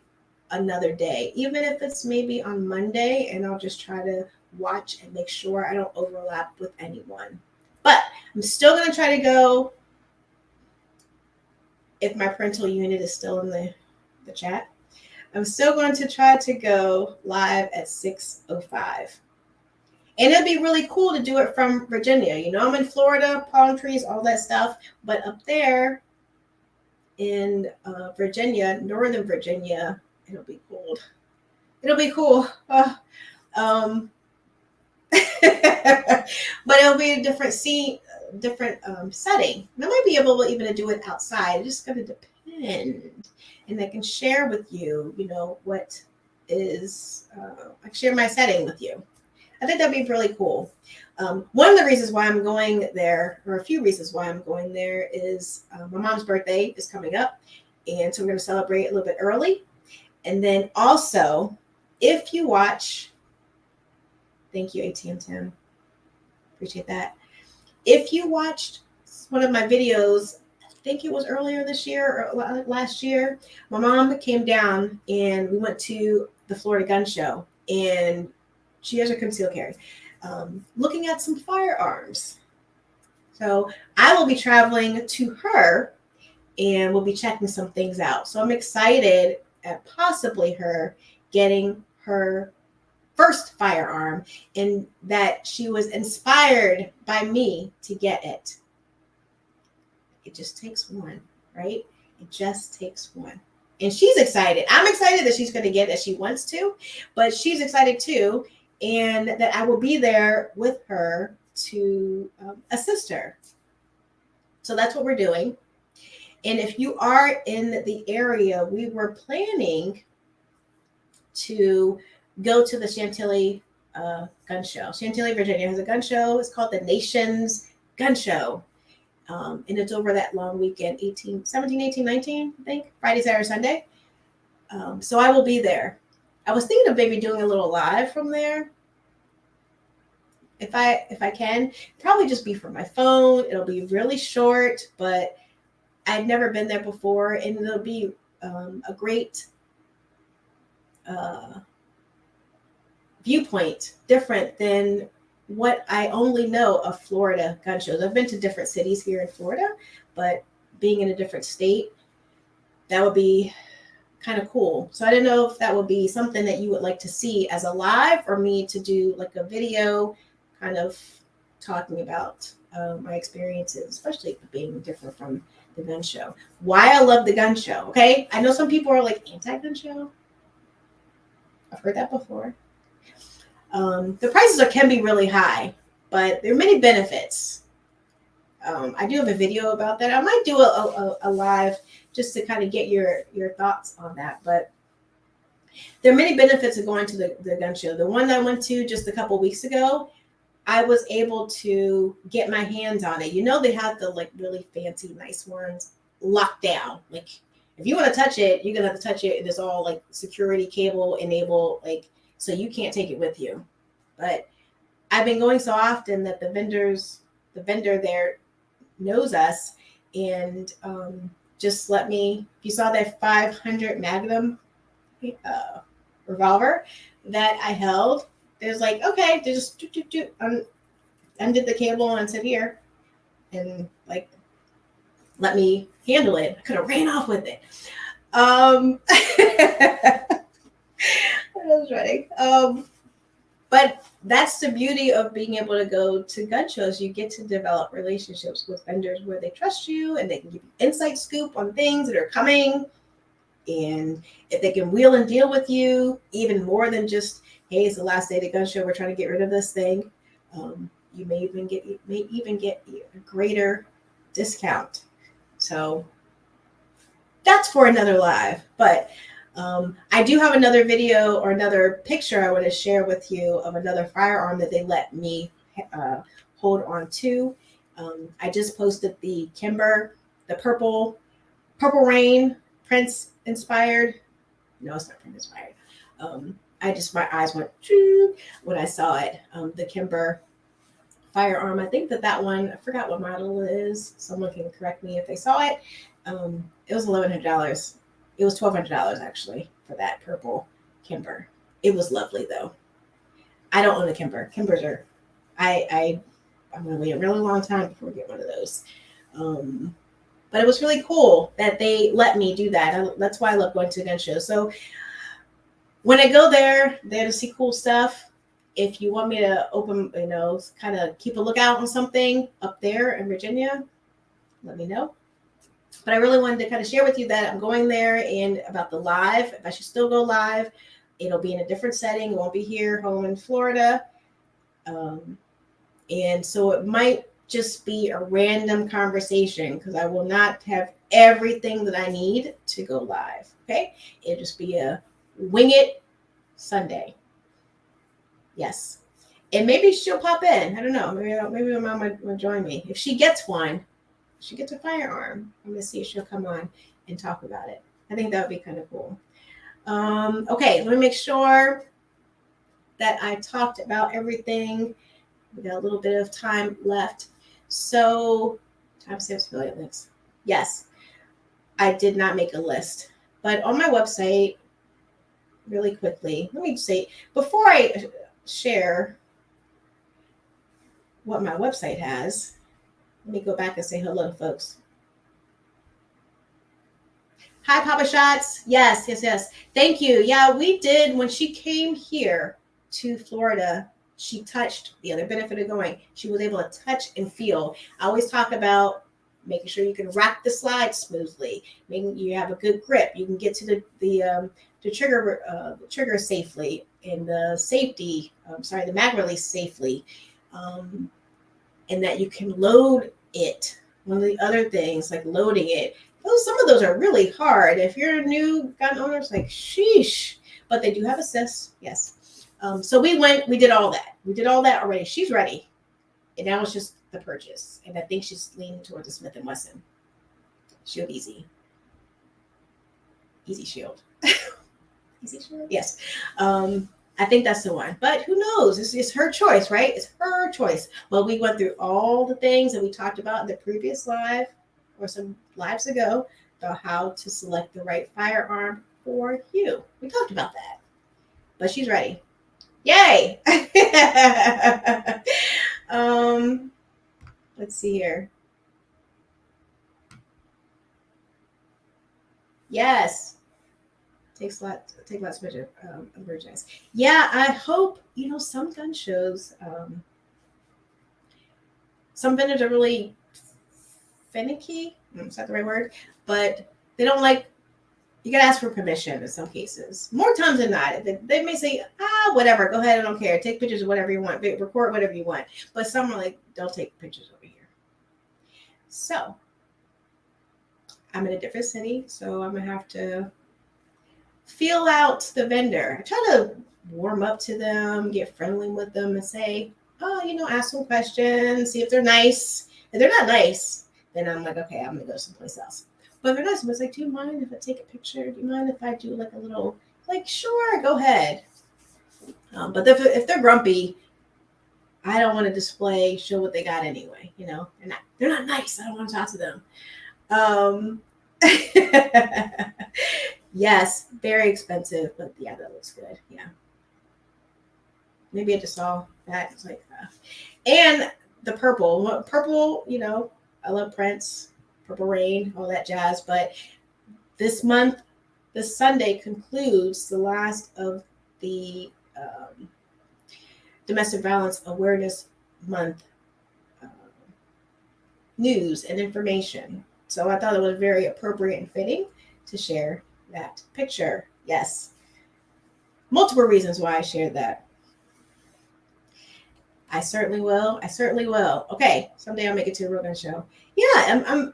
another day, even if it's maybe on Monday, and I'll just try to watch and make sure I don't overlap with anyone. But I'm still going to try to go, if my parental unit is still in the chat, I'm still going to try to go live at 6:05. And it'd be really cool to do it from Virginia. You know, I'm in Florida, palm trees, all that stuff. But up there in Virginia, Northern Virginia, it'll be cold. It'll be cool. But it'll be a different scene, different setting. And I might be able even to do it outside. It's just going to depend. And I can share with you, what is, I can share my setting with you. I think that'd be really cool. One of the reasons why I'm going there, or a few reasons why I'm going there, is my mom's birthday is coming up. And so we're going to celebrate a little bit early. And then also, if you watch, thank you, ATM Tim. Appreciate that. If you watched one of my videos, I think it was earlier this year or last year, my mom came down and we went to the Florida Gun Show. And she has a concealed carry, looking at some firearms. So I will be traveling to her and we'll be checking some things out. So I'm excited at possibly her getting her first firearm and that she was inspired by me to get it. It just takes one, right? It just takes one. And she's excited. I'm excited that she's going to get it as she wants to, but she's excited too. And that I will be there with her to assist her. So that's what we're doing. And if you are in the area, we were planning to go to the Chantilly gun show. Chantilly, Virginia has a gun show. It's called the Nation's Gun Show. And it's over that long weekend, 17, 18, 19, I think, Friday, Saturday, Sunday. So I will be there. I was thinking of maybe doing a little live from there. If I can, probably just be from my phone. It'll be really short, but I've never been there before, and it'll be a great viewpoint, different than what I only know of Florida gun shows. I've been to different cities here in Florida, but being in a different state, that would be kind of cool. So I didn't know if that would be something that you would like to see as a live, or me to do like a video kind of talking about my experiences, especially being different from the gun show. Why I love the gun show, okay? I know some people are like anti-gun show. I've heard that before. The prices can be really high, but there are many benefits. I do have a video about that. I might do a live just to kind of get your thoughts on that. But there are many benefits of going to the gun show. The one that I went to just a couple weeks ago, I was able to get my hands on it. They have the like really fancy, nice ones. locked down. Like if you want to touch it, you're gonna have to touch it, and it's all like security cable enabled, like so you can't take it with you. But I've been going so often that the vendor there knows us, and just let me. If you saw that 500 Magnum revolver that I held, there's like, okay, they just undid the cable and said here, and like let me handle it. I could have ran off with it. That was right. But that's the beauty of being able to go to gun shows. You get to develop relationships with vendors where they trust you and they can give you inside scoop on things that are coming. And if they can wheel and deal with you, even more than just, hey, it's the last day of the gun show, we're trying to get rid of this thing. You may even get a greater discount. So that's for another live. But I do have another video or another picture I want to share with you of another firearm that they let me hold on to. I just posted the Kimber, the purple rain Prince inspired. No, it's not Prince inspired. My eyes went when I saw it. The Kimber firearm. I think that one, I forgot what model it is. Someone can correct me if they saw it. It was $1,100. It was $1,200 actually for that purple Kimber. It was lovely though. I don't own a Kimber. Kimbers are, I'm going to wait a really long time before we get one of those. But it was really cool that they let me do that. That's why I love going to gun shows. So when I go there to see cool stuff. If you want me to open, kind of keep a lookout on something up there in Virginia, let me know. But I really wanted to kind of share with you that I'm going there and about the live. If I should still go live, it'll be in a different setting. It won't be here, home in Florida. And so it might just be a random conversation because I will not have everything that I need to go live. Okay. It'll just be a wing it Sunday. Yes. And maybe she'll pop in. I don't know. Maybe my mom will join me. If she gets one, she gets a firearm. I'm going to see if she'll come on and talk about it. I think that would be kind of cool. Okay, let me make sure that I talked about everything. We got a little bit of time left. So, timestamps affiliate links. Yes, I did not make a list. But on my website, really quickly, let me say, before I share what my website has, let me go back and say hello, folks. Hi, Papa Shots. Yes. Thank you. Yeah, we did. When she came here to Florida, she touched the other benefit of going. She was able to touch and feel. I always talk about making sure you can rack the slide smoothly, making you have a good grip. You can get to the trigger safely, and the the mag release safely, and that you can load it. One of the other things, like loading it, some of those are really hard. If you're a new gun owner, it's like, sheesh. But they do have assists, yes. So we did all that. We did all that already. She's ready. And now it's just the purchase. And I think she's leaning towards a Smith & Wesson. Shield Easy. Easy Shield. Easy Shield? Yes. I think that's the one. But who knows? It's her choice, right? It's her choice. Well, we went through all the things that we talked about in the previous live or some lives ago about how to select the right firearm for you. We talked about that. But she's ready. Yay! Let's see here. Yes. Take lots of merchandise. Yeah, I hope, some gun shows, some vendors are really finicky. Is that the right word? But they don't like, you got to ask for permission in some cases. More times than not. They may say, whatever, go ahead, I don't care. Take pictures of whatever you want. Record whatever you want. But some are like, don't take pictures over here. So, I'm in a different city, so I'm going to have to feel out the vendor. I try to warm up to them, get friendly with them, and say, ask some questions, see if they're nice. If they're not nice, then I'm like, okay, I'm going to go someplace else. But they're nice. It's like, do you mind if I take a picture? Do you mind if I do like a little, like, sure, go ahead. But if they're grumpy, I don't want to show what they got anyway. You know, they're not nice. I don't want to talk to them. Yes, very expensive, but yeah, that looks good. Yeah. Maybe I just saw that. It's like, and the purple, you know, I love Prince, Purple Rain, all that jazz. But this month, this Sunday concludes the last of the Domestic Violence Awareness Month news and information. So I thought it was very appropriate and fitting to share that picture. Yes. Multiple reasons why I shared that. I certainly will. Okay, someday I'll make it to a real gun show. Yeah,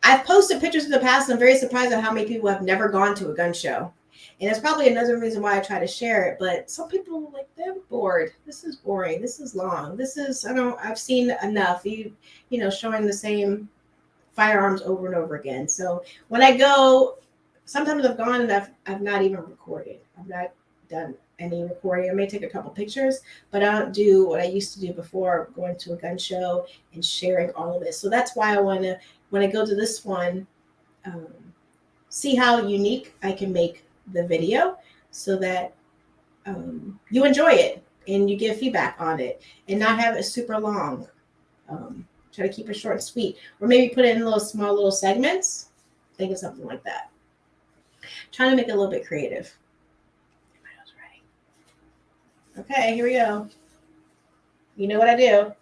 I've posted pictures in the past, and I'm very surprised at how many people have never gone to a gun show. And it's probably another reason why I try to share it. But some people like, they're bored. This is boring. This is long. I've seen enough. You know, showing the same firearms over and over again. So when I go, sometimes I've gone and I've not even recorded. I've not done any recording. I may take a couple pictures, but I don't do what I used to do before, going to a gun show and sharing all of this. So that's why I want to, when I go to this one, see how unique I can make the video so that you enjoy it and you give feedback on it and not have it super long. Try to keep it short and sweet, or maybe put it in small little segments. Think of something like that. Trying to make it a little bit creative. Okay, here we go. You know what I do.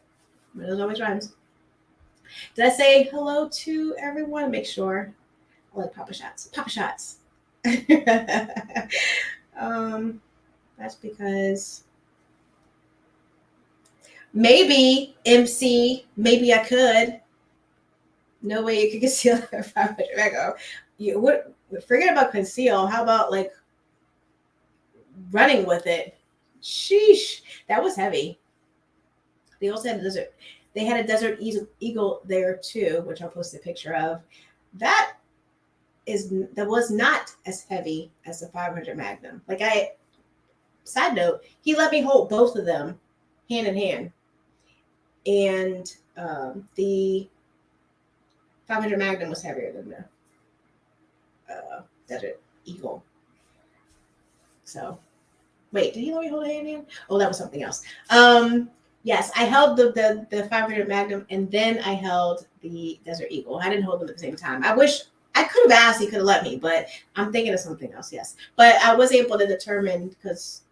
My nose always rhymes. Did I say hello to everyone? Make sure. I like Papa Shots. Papa Shots. That's because maybe MC, maybe I could. No way you could conceal 500 Mego. Forget about conceal. How about like running with it? Sheesh, that was heavy. They also had a desert. They had a Desert Eagle there too, which I'll post a picture of. That was not as heavy as the 500 Magnum. Side note, he let me hold both of them hand in hand, and the 500 Magnum was heavier than the Desert Eagle. So. Wait, did he let me hold a hand in hand? Oh, that was something else. Yes, I held the 500 Magnum, and then I held the Desert Eagle. I didn't hold them at the same time. I wish I could have asked. He could have let me, but I'm thinking of something else. Yes, but I was able to determine because,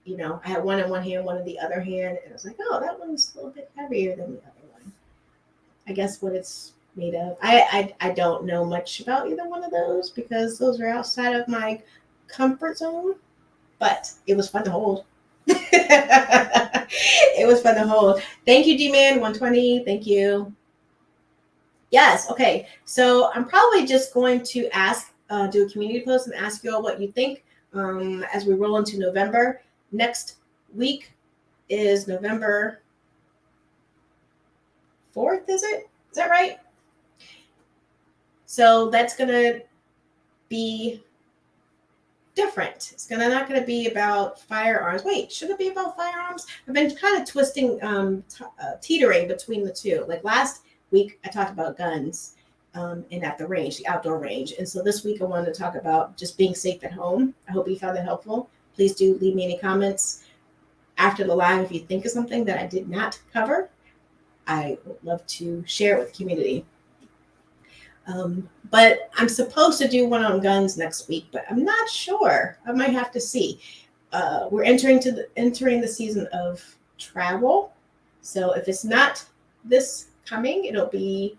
you know, I had one in one hand, one in the other hand, and I was like, oh, that one's a little bit heavier than the other one. I guess what it's made of. I don't know much about either one of those because those are outside of my comfort zone. But it was fun to hold. It was fun to hold. Thank you, D-Man 120. Thank you. Yes. Okay. So I'm probably just going to do a community post and ask you all what you think as we roll into November. Next week is November 4th, is it? Is that right? So that's going to be different. It's not going to be about firearms. Wait, should it be about firearms? I've been kind of twisting, teetering between the two. Like last week, I talked about guns and at the range, the outdoor range. And so this week, I wanted to talk about just being safe at home. I hope you found that helpful. Please do leave me any comments after the live if you think of something that I did not cover. I would love to share it with the community. But I'm supposed to do one on guns next week, but I'm not sure. I might have to see. We're entering the season of travel. So if it's not this coming, it'll be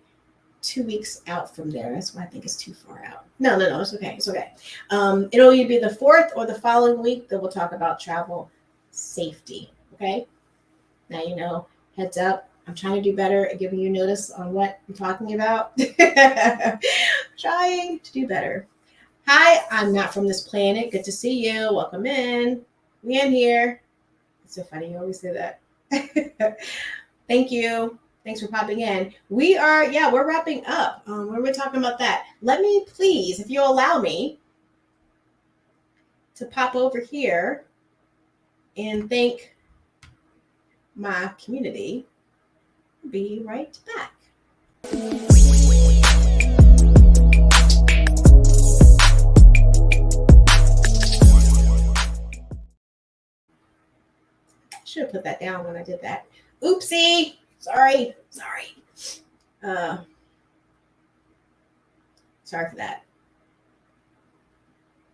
2 weeks out from there. That's why I think it's too far out. No, it's okay. It's okay. It'll either be the 4th or the following week that we'll talk about travel safety. Okay. Now, you know, heads up. I'm trying to do better at giving you notice on what I'm talking about. Trying to do better. Hi, I'm not from this planet. Good to see you. Welcome in. We in here. It's so funny. You always say that. Thank you. Thanks for popping in. We're wrapping up. When we're talking about that, let me please, if you'll allow me, to pop over here and thank my community. Be right back. Should have put that down when I did that. Oopsie. Sorry. Sorry for that.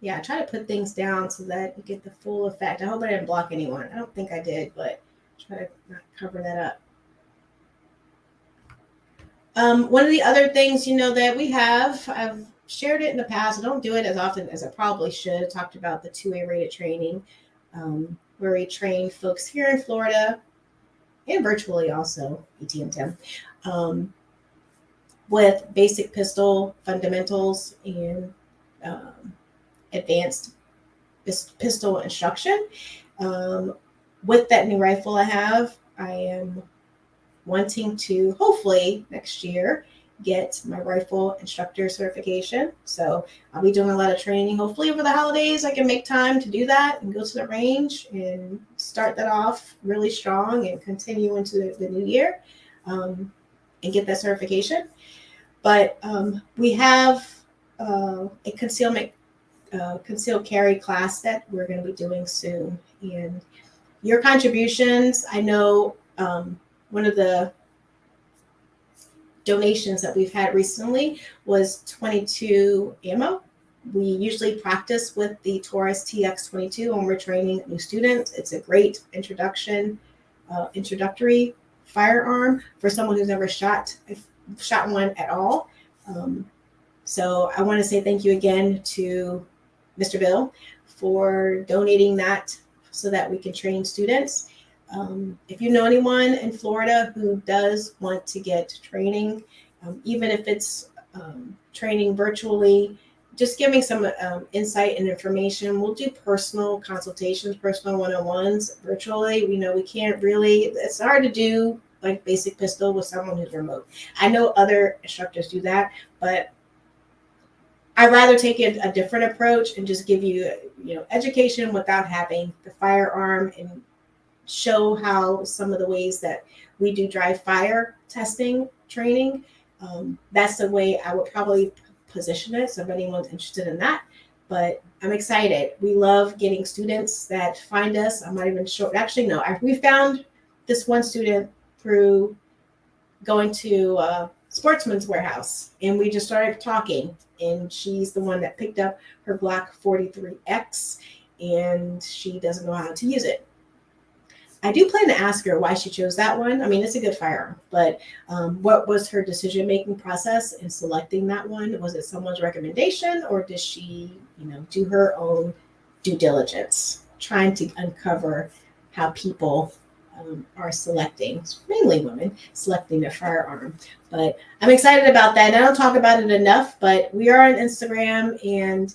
Yeah, I try to put things down so that you get the full effect. I hope I didn't block anyone. I don't think I did, but try to not cover that up. One of the other things, that we have, I've shared it in the past. I don't do it as often as I probably should. I talked about the 2A rated training, where we train folks here in Florida and virtually also, ETM, with basic pistol fundamentals and advanced pistol instruction. With that new rifle I have, I am wanting to hopefully next year get my rifle instructor certification. So I'll be doing a lot of training. Hopefully over the holidays, I can make time to do that and go to the range and start that off really strong and continue into the new year and get that certification. But we have a concealed carry class that we're going to be doing soon. And your contributions, I know one of the donations that we've had recently was 22 ammo. We usually practice with the Taurus TX22 when we're training new students. It's a great introductory firearm for someone who's never shot one at all. So I want to say thank you again to Mr. Bill for donating that so that we can train students. If you know anyone in Florida who does want to get training, even if it's training virtually, just giving some insight and information. We'll do personal consultations, personal one-on-ones virtually. We can't really, it's hard to do like basic pistol with someone who's remote. I know other instructors do that, but I'd rather take a different approach and just give you, education without having the firearm and show how some of the ways that we do dry fire testing training. That's the way I would probably position it. So if anyone's interested in that, but I'm excited. We love getting students that find us. I'm not even sure. Actually, no, we found this one student through going to Sportsman's Warehouse, and we just started talking, and she's the one that picked up her Glock 43X, and she doesn't know how to use it. I do plan to ask her why she chose that one. I mean, it's a good firearm, but what was her decision-making process in selecting that one? Was it someone's recommendation, or did she, do her own due diligence, trying to uncover how people are selecting, mainly women, selecting their firearm? But I'm excited about that. And I don't talk about it enough, but we are on Instagram and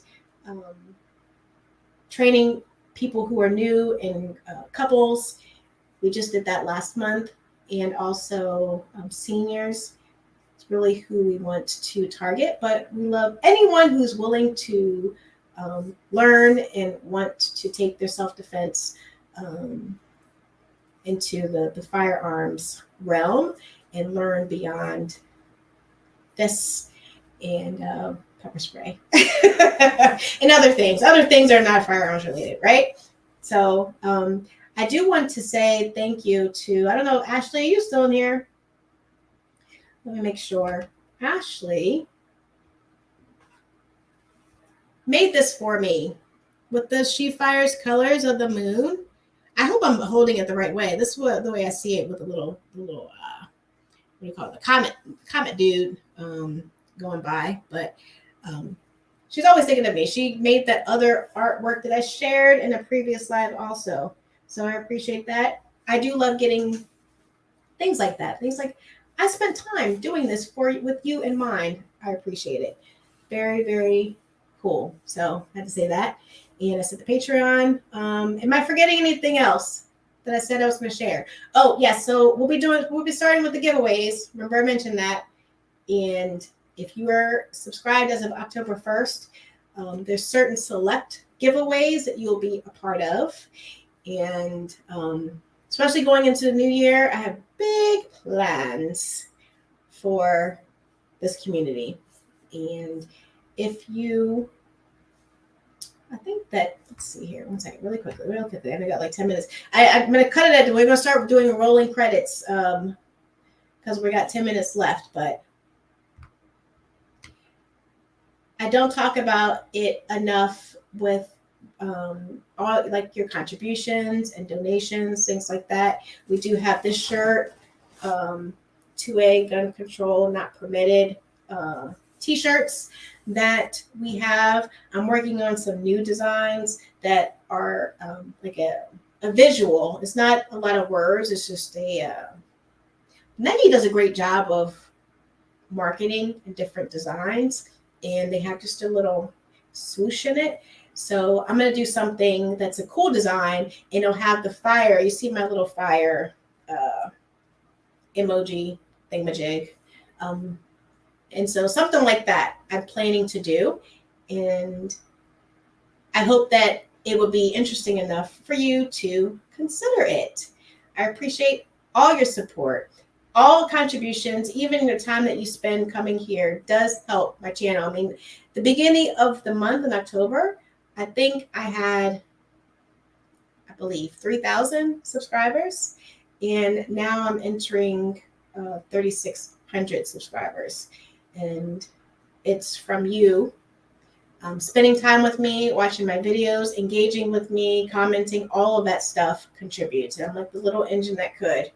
training people who are new and couples. We just did that last month, and also seniors. It's really who we want to target, but we love anyone who's willing to learn and want to take their self-defense into the firearms realm and learn beyond this and pepper spray and other things. Other things are not firearms related, right? So I do want to say thank you to, I don't know, Ashley, are you still in here? Let me make sure. Ashley made this for me with the She Fires Colors of the Moon. I hope I'm holding it the right way. This is the way I see it, with a little what do you call it? The comet dude going by. But she's always thinking of me. She made that other artwork that I shared in a previous live also. So I appreciate that. I do love getting things like that. Things like, I spent time doing this with you in mind. I appreciate it. Very, very cool. So I had to say that. And I said the Patreon. Am I forgetting anything else that I said I was going to share? Oh, yes. So we'll be starting with the giveaways. Remember I mentioned that. And if you are subscribed as of October 1st, there's certain select giveaways that you'll be a part of. And especially going into the new year, I have big plans for this community. And if you, I think that, let's see here, one second, really quickly. I only got like 10 minutes. I'm going to cut it at, we're going to start doing rolling credits because we got 10 minutes left, but I don't talk about it enough with all like your contributions and donations, things like that. We do have this shirt, 2A gun control not permitted t-shirts that we have. I'm working on some new designs that are like a visual. It's not a lot of words. It's just Nike does a great job of marketing and different designs, and they have just a little swoosh in it. So I'm going to do something that's a cool design, and it'll have the fire. You see my little fire emoji thingamajig. And so something like that I'm planning to do. And I hope that it would be interesting enough for you to consider it. I appreciate all your support. All contributions, even the time that you spend coming here, does help my channel. I mean, the beginning of the month in October, I think I had, I believe, 3,000 subscribers. And now I'm entering 3,600 subscribers. And it's from you spending time with me, watching my videos, engaging with me, commenting. All of that stuff contributes. And I'm like the little engine that could.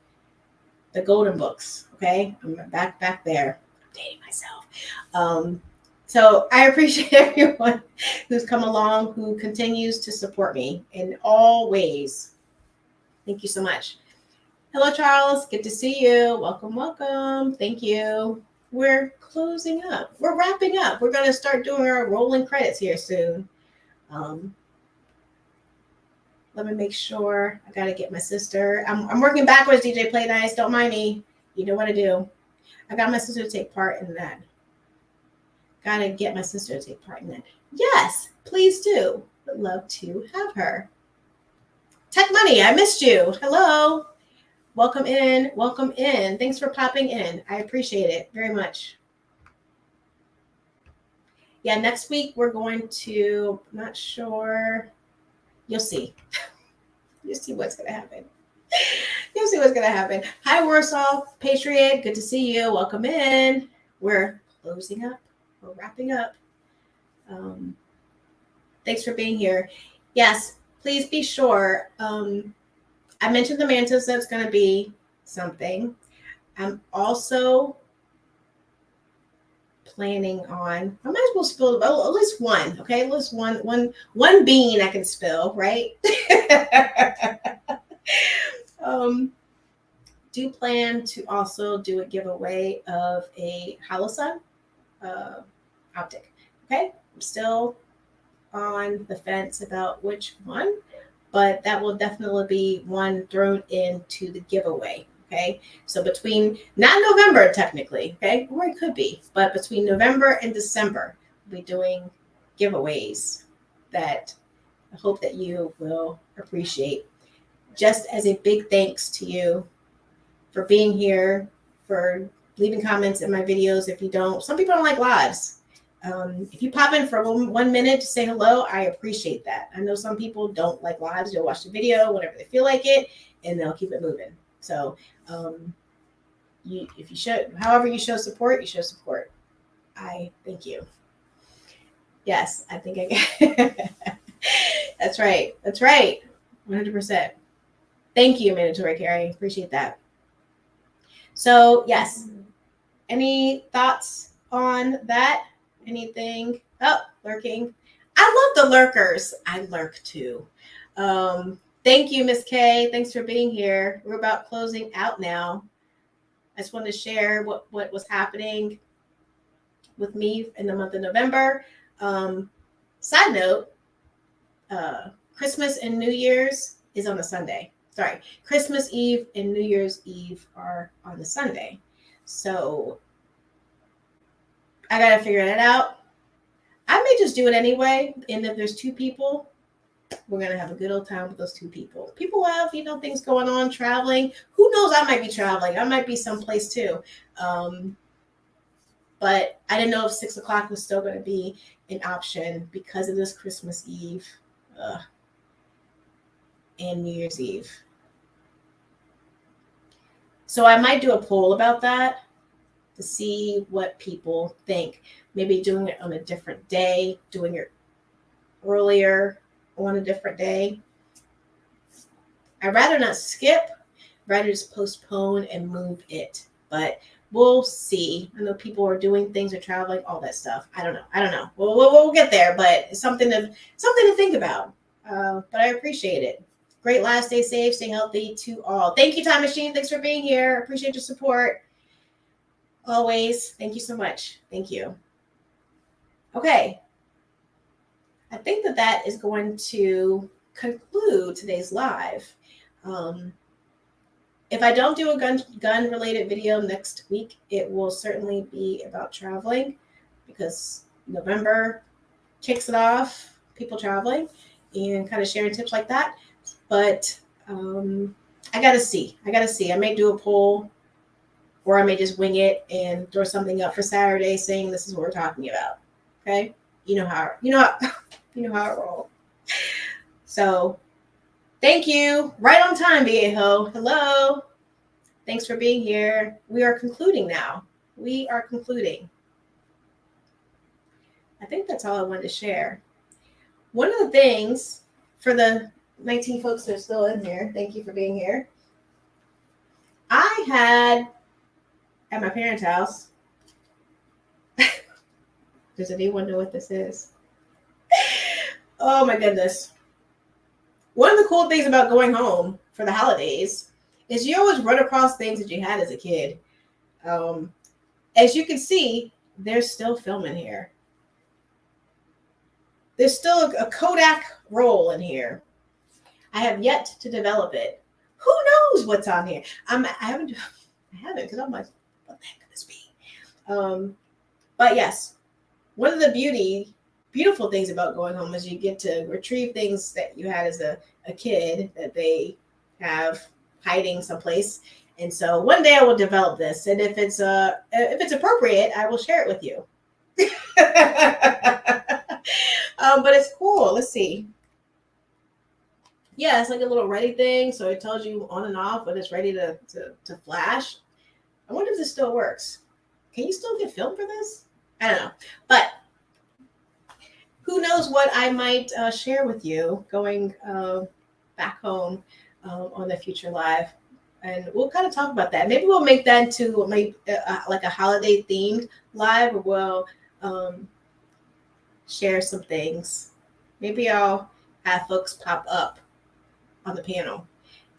The golden books, okay? I'm back there. I'm dating myself. So I appreciate everyone who's come along, who continues to support me in all ways. Thank you so much. Hello, Charles. Good to see you. Welcome, welcome. Thank you. We're closing up. We're wrapping up. We're going to start doing our rolling credits here soon. Let me make sure. I got to get my sister. I'm working backwards, DJ Play Nice. Don't mind me. You know what to do. I got my sister to take part in that. Got to get my sister to take part in that. Yes, please do. Would love to have her. Tech Money, I missed you. Hello. Welcome in. Welcome in. Thanks for popping in. I appreciate it very much. Yeah, next week we're going to, not sure. You'll see. You'll see what's going to happen. You'll see what's going to happen. Hi, Warsaw Patriot. Good to see you. Welcome in. We're closing up. We're wrapping up. Thanks for being here. Yes, please be sure. I mentioned the mantis. That's going to be something. I'm also planning on, I might as well spill at least one, okay? At least one bean I can spill, right? Do plan to also do a giveaway of a Holosun optic, okay? I'm still on the fence about which one, but that will definitely be one thrown into the giveaway. Okay, so between, not November technically, okay, or it could be, but between November and December, we'll be doing giveaways that I hope that you will appreciate. Just as a big thanks to you for being here, for leaving comments in my videos. If you don't, some people don't like lives. If you pop in for 1 minute to say hello, I appreciate that. I know some people don't like lives. They'll watch the video whenever they feel like it, and they'll keep it moving. So if you show, however you show support, you show support. I thank you. Yes, I think I That's right. That's right. 100%. Thank you, Mandatory Carrie. Appreciate that. So yes, any thoughts on that? Anything? Oh, lurking. I love the lurkers. I lurk too. Thank you, Miss K. Thanks for being here. We're about closing out now. I just wanted to share what was happening with me in the month of November. Side note, Christmas and New Year's is on a Sunday. Christmas Eve and New Year's Eve are on the Sunday. So I got to figure that out. I may just do it anyway. And if there's 2 people, we're going to have a good old time with those 2 people. People have, things going on, traveling. Who knows? I might be traveling. I might be someplace too. But I didn't know if 6 o'clock was still going to be an option because of this Christmas Eve and New Year's Eve. So I might do a poll about that to see what people think. Maybe doing it on a different day, doing it earlier on a different day. I'd rather not skip, rather just postpone and move it. But we'll see. I know people are doing things or traveling, all that stuff. I don't know. We'll get there, but it's something to think about. But I appreciate it. Great live. Stay safe. Stay healthy to all. Thank you, Time Machine. Thanks for being here. Appreciate your support. Always. Thank you so much. Thank you. Okay. I think that is going to conclude today's live. If I don't do a gun related video next week, it will certainly be about traveling because November kicks it off, people traveling and kind of sharing tips like that. But I got to see. I may do a poll or I may just wing it and throw something up for Saturday saying this is what we're talking about. Okay. You know how I roll. So thank you. Right on time, Viejo. Hello. Thanks for being here. We are concluding now. I think that's all I wanted to share. One of the things for the 19 folks that are still in here, thank you for being here. I had at my parents' house. Does anyone know what this is? Oh my goodness. One of the cool things about going home for the holidays is you always run across things that you had as a kid. As you can see, there's still film in here. There's still a Kodak roll in here. I have yet to develop it. Who knows what's on here? I haven't because I'm like, what the heck could this be? But yes, one of the beautiful things about going home is you get to retrieve things that you had as a kid that they have hiding someplace. And so one day I will develop this, and if it's appropriate, I will share it with you. But it's cool. Let's see. Yeah, it's like a little ready thing, so it tells you on and off when it's ready to flash. I wonder if this still works. Can you still get film for this? I don't know, but who knows what I might share with you going back home on the future live. And we'll kind of talk about that. Maybe we'll make that into like a holiday themed live, where we'll share some things. Maybe I'll have folks pop up on the panel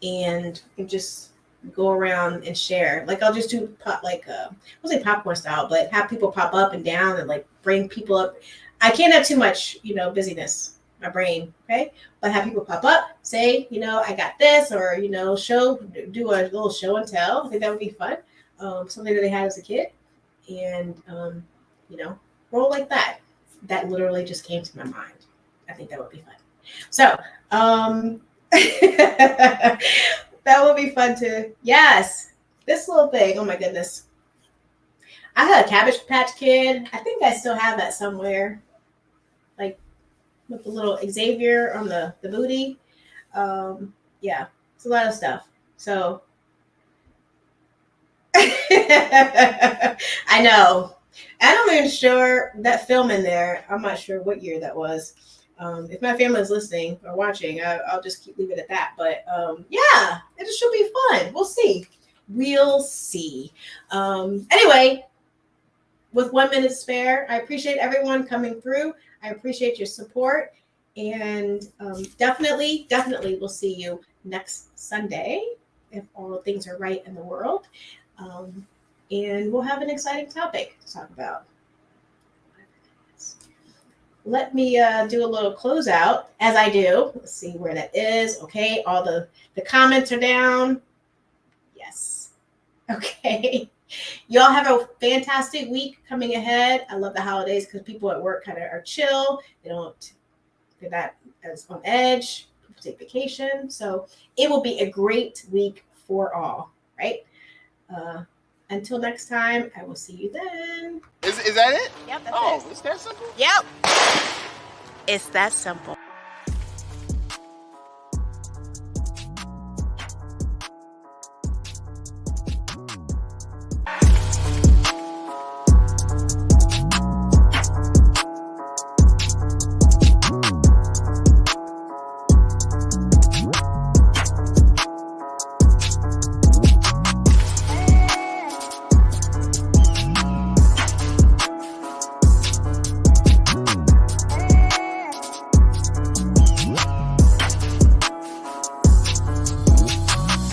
and just go around and share. Like I'll just do I'll say popcorn style, but have people pop up and down and like bring people up. I can't have too much, busyness, my brain, okay? But have people pop up, say, I got this, or, do a little show and tell. I think that would be fun. Something that they had as a kid. And, roll like that. That literally just came to my mind. I think that would be fun. So, that would be fun too. Yes, this little thing. Oh my goodness. I had a Cabbage Patch Kid. I think I still have that somewhere. Like with the little Xavier on the booty. Yeah, it's a lot of stuff. So I know. I'm not even sure that film in there. I'm not sure what year that was. If my family is listening or watching, I'll just leave it at that. But yeah, it should be fun. We'll see. Anyway, with 1 minute spare, I appreciate everyone coming through. I appreciate your support. And definitely we'll see you next Sunday if all things are right in the world. And we'll have an exciting topic to talk about. let me do a little closeout as I do. Let's see where that is. Okay, all the comments are down. Yes. Okay. Y'all have a fantastic week coming ahead. I love the holidays because people at work kind of are chill. They're not as on edge. People take vacation. So it will be a great week for all, right? Until next time, I will see you then. Is that it? Yep, that's Oh, it. it's that simple? Yep. It's that simple.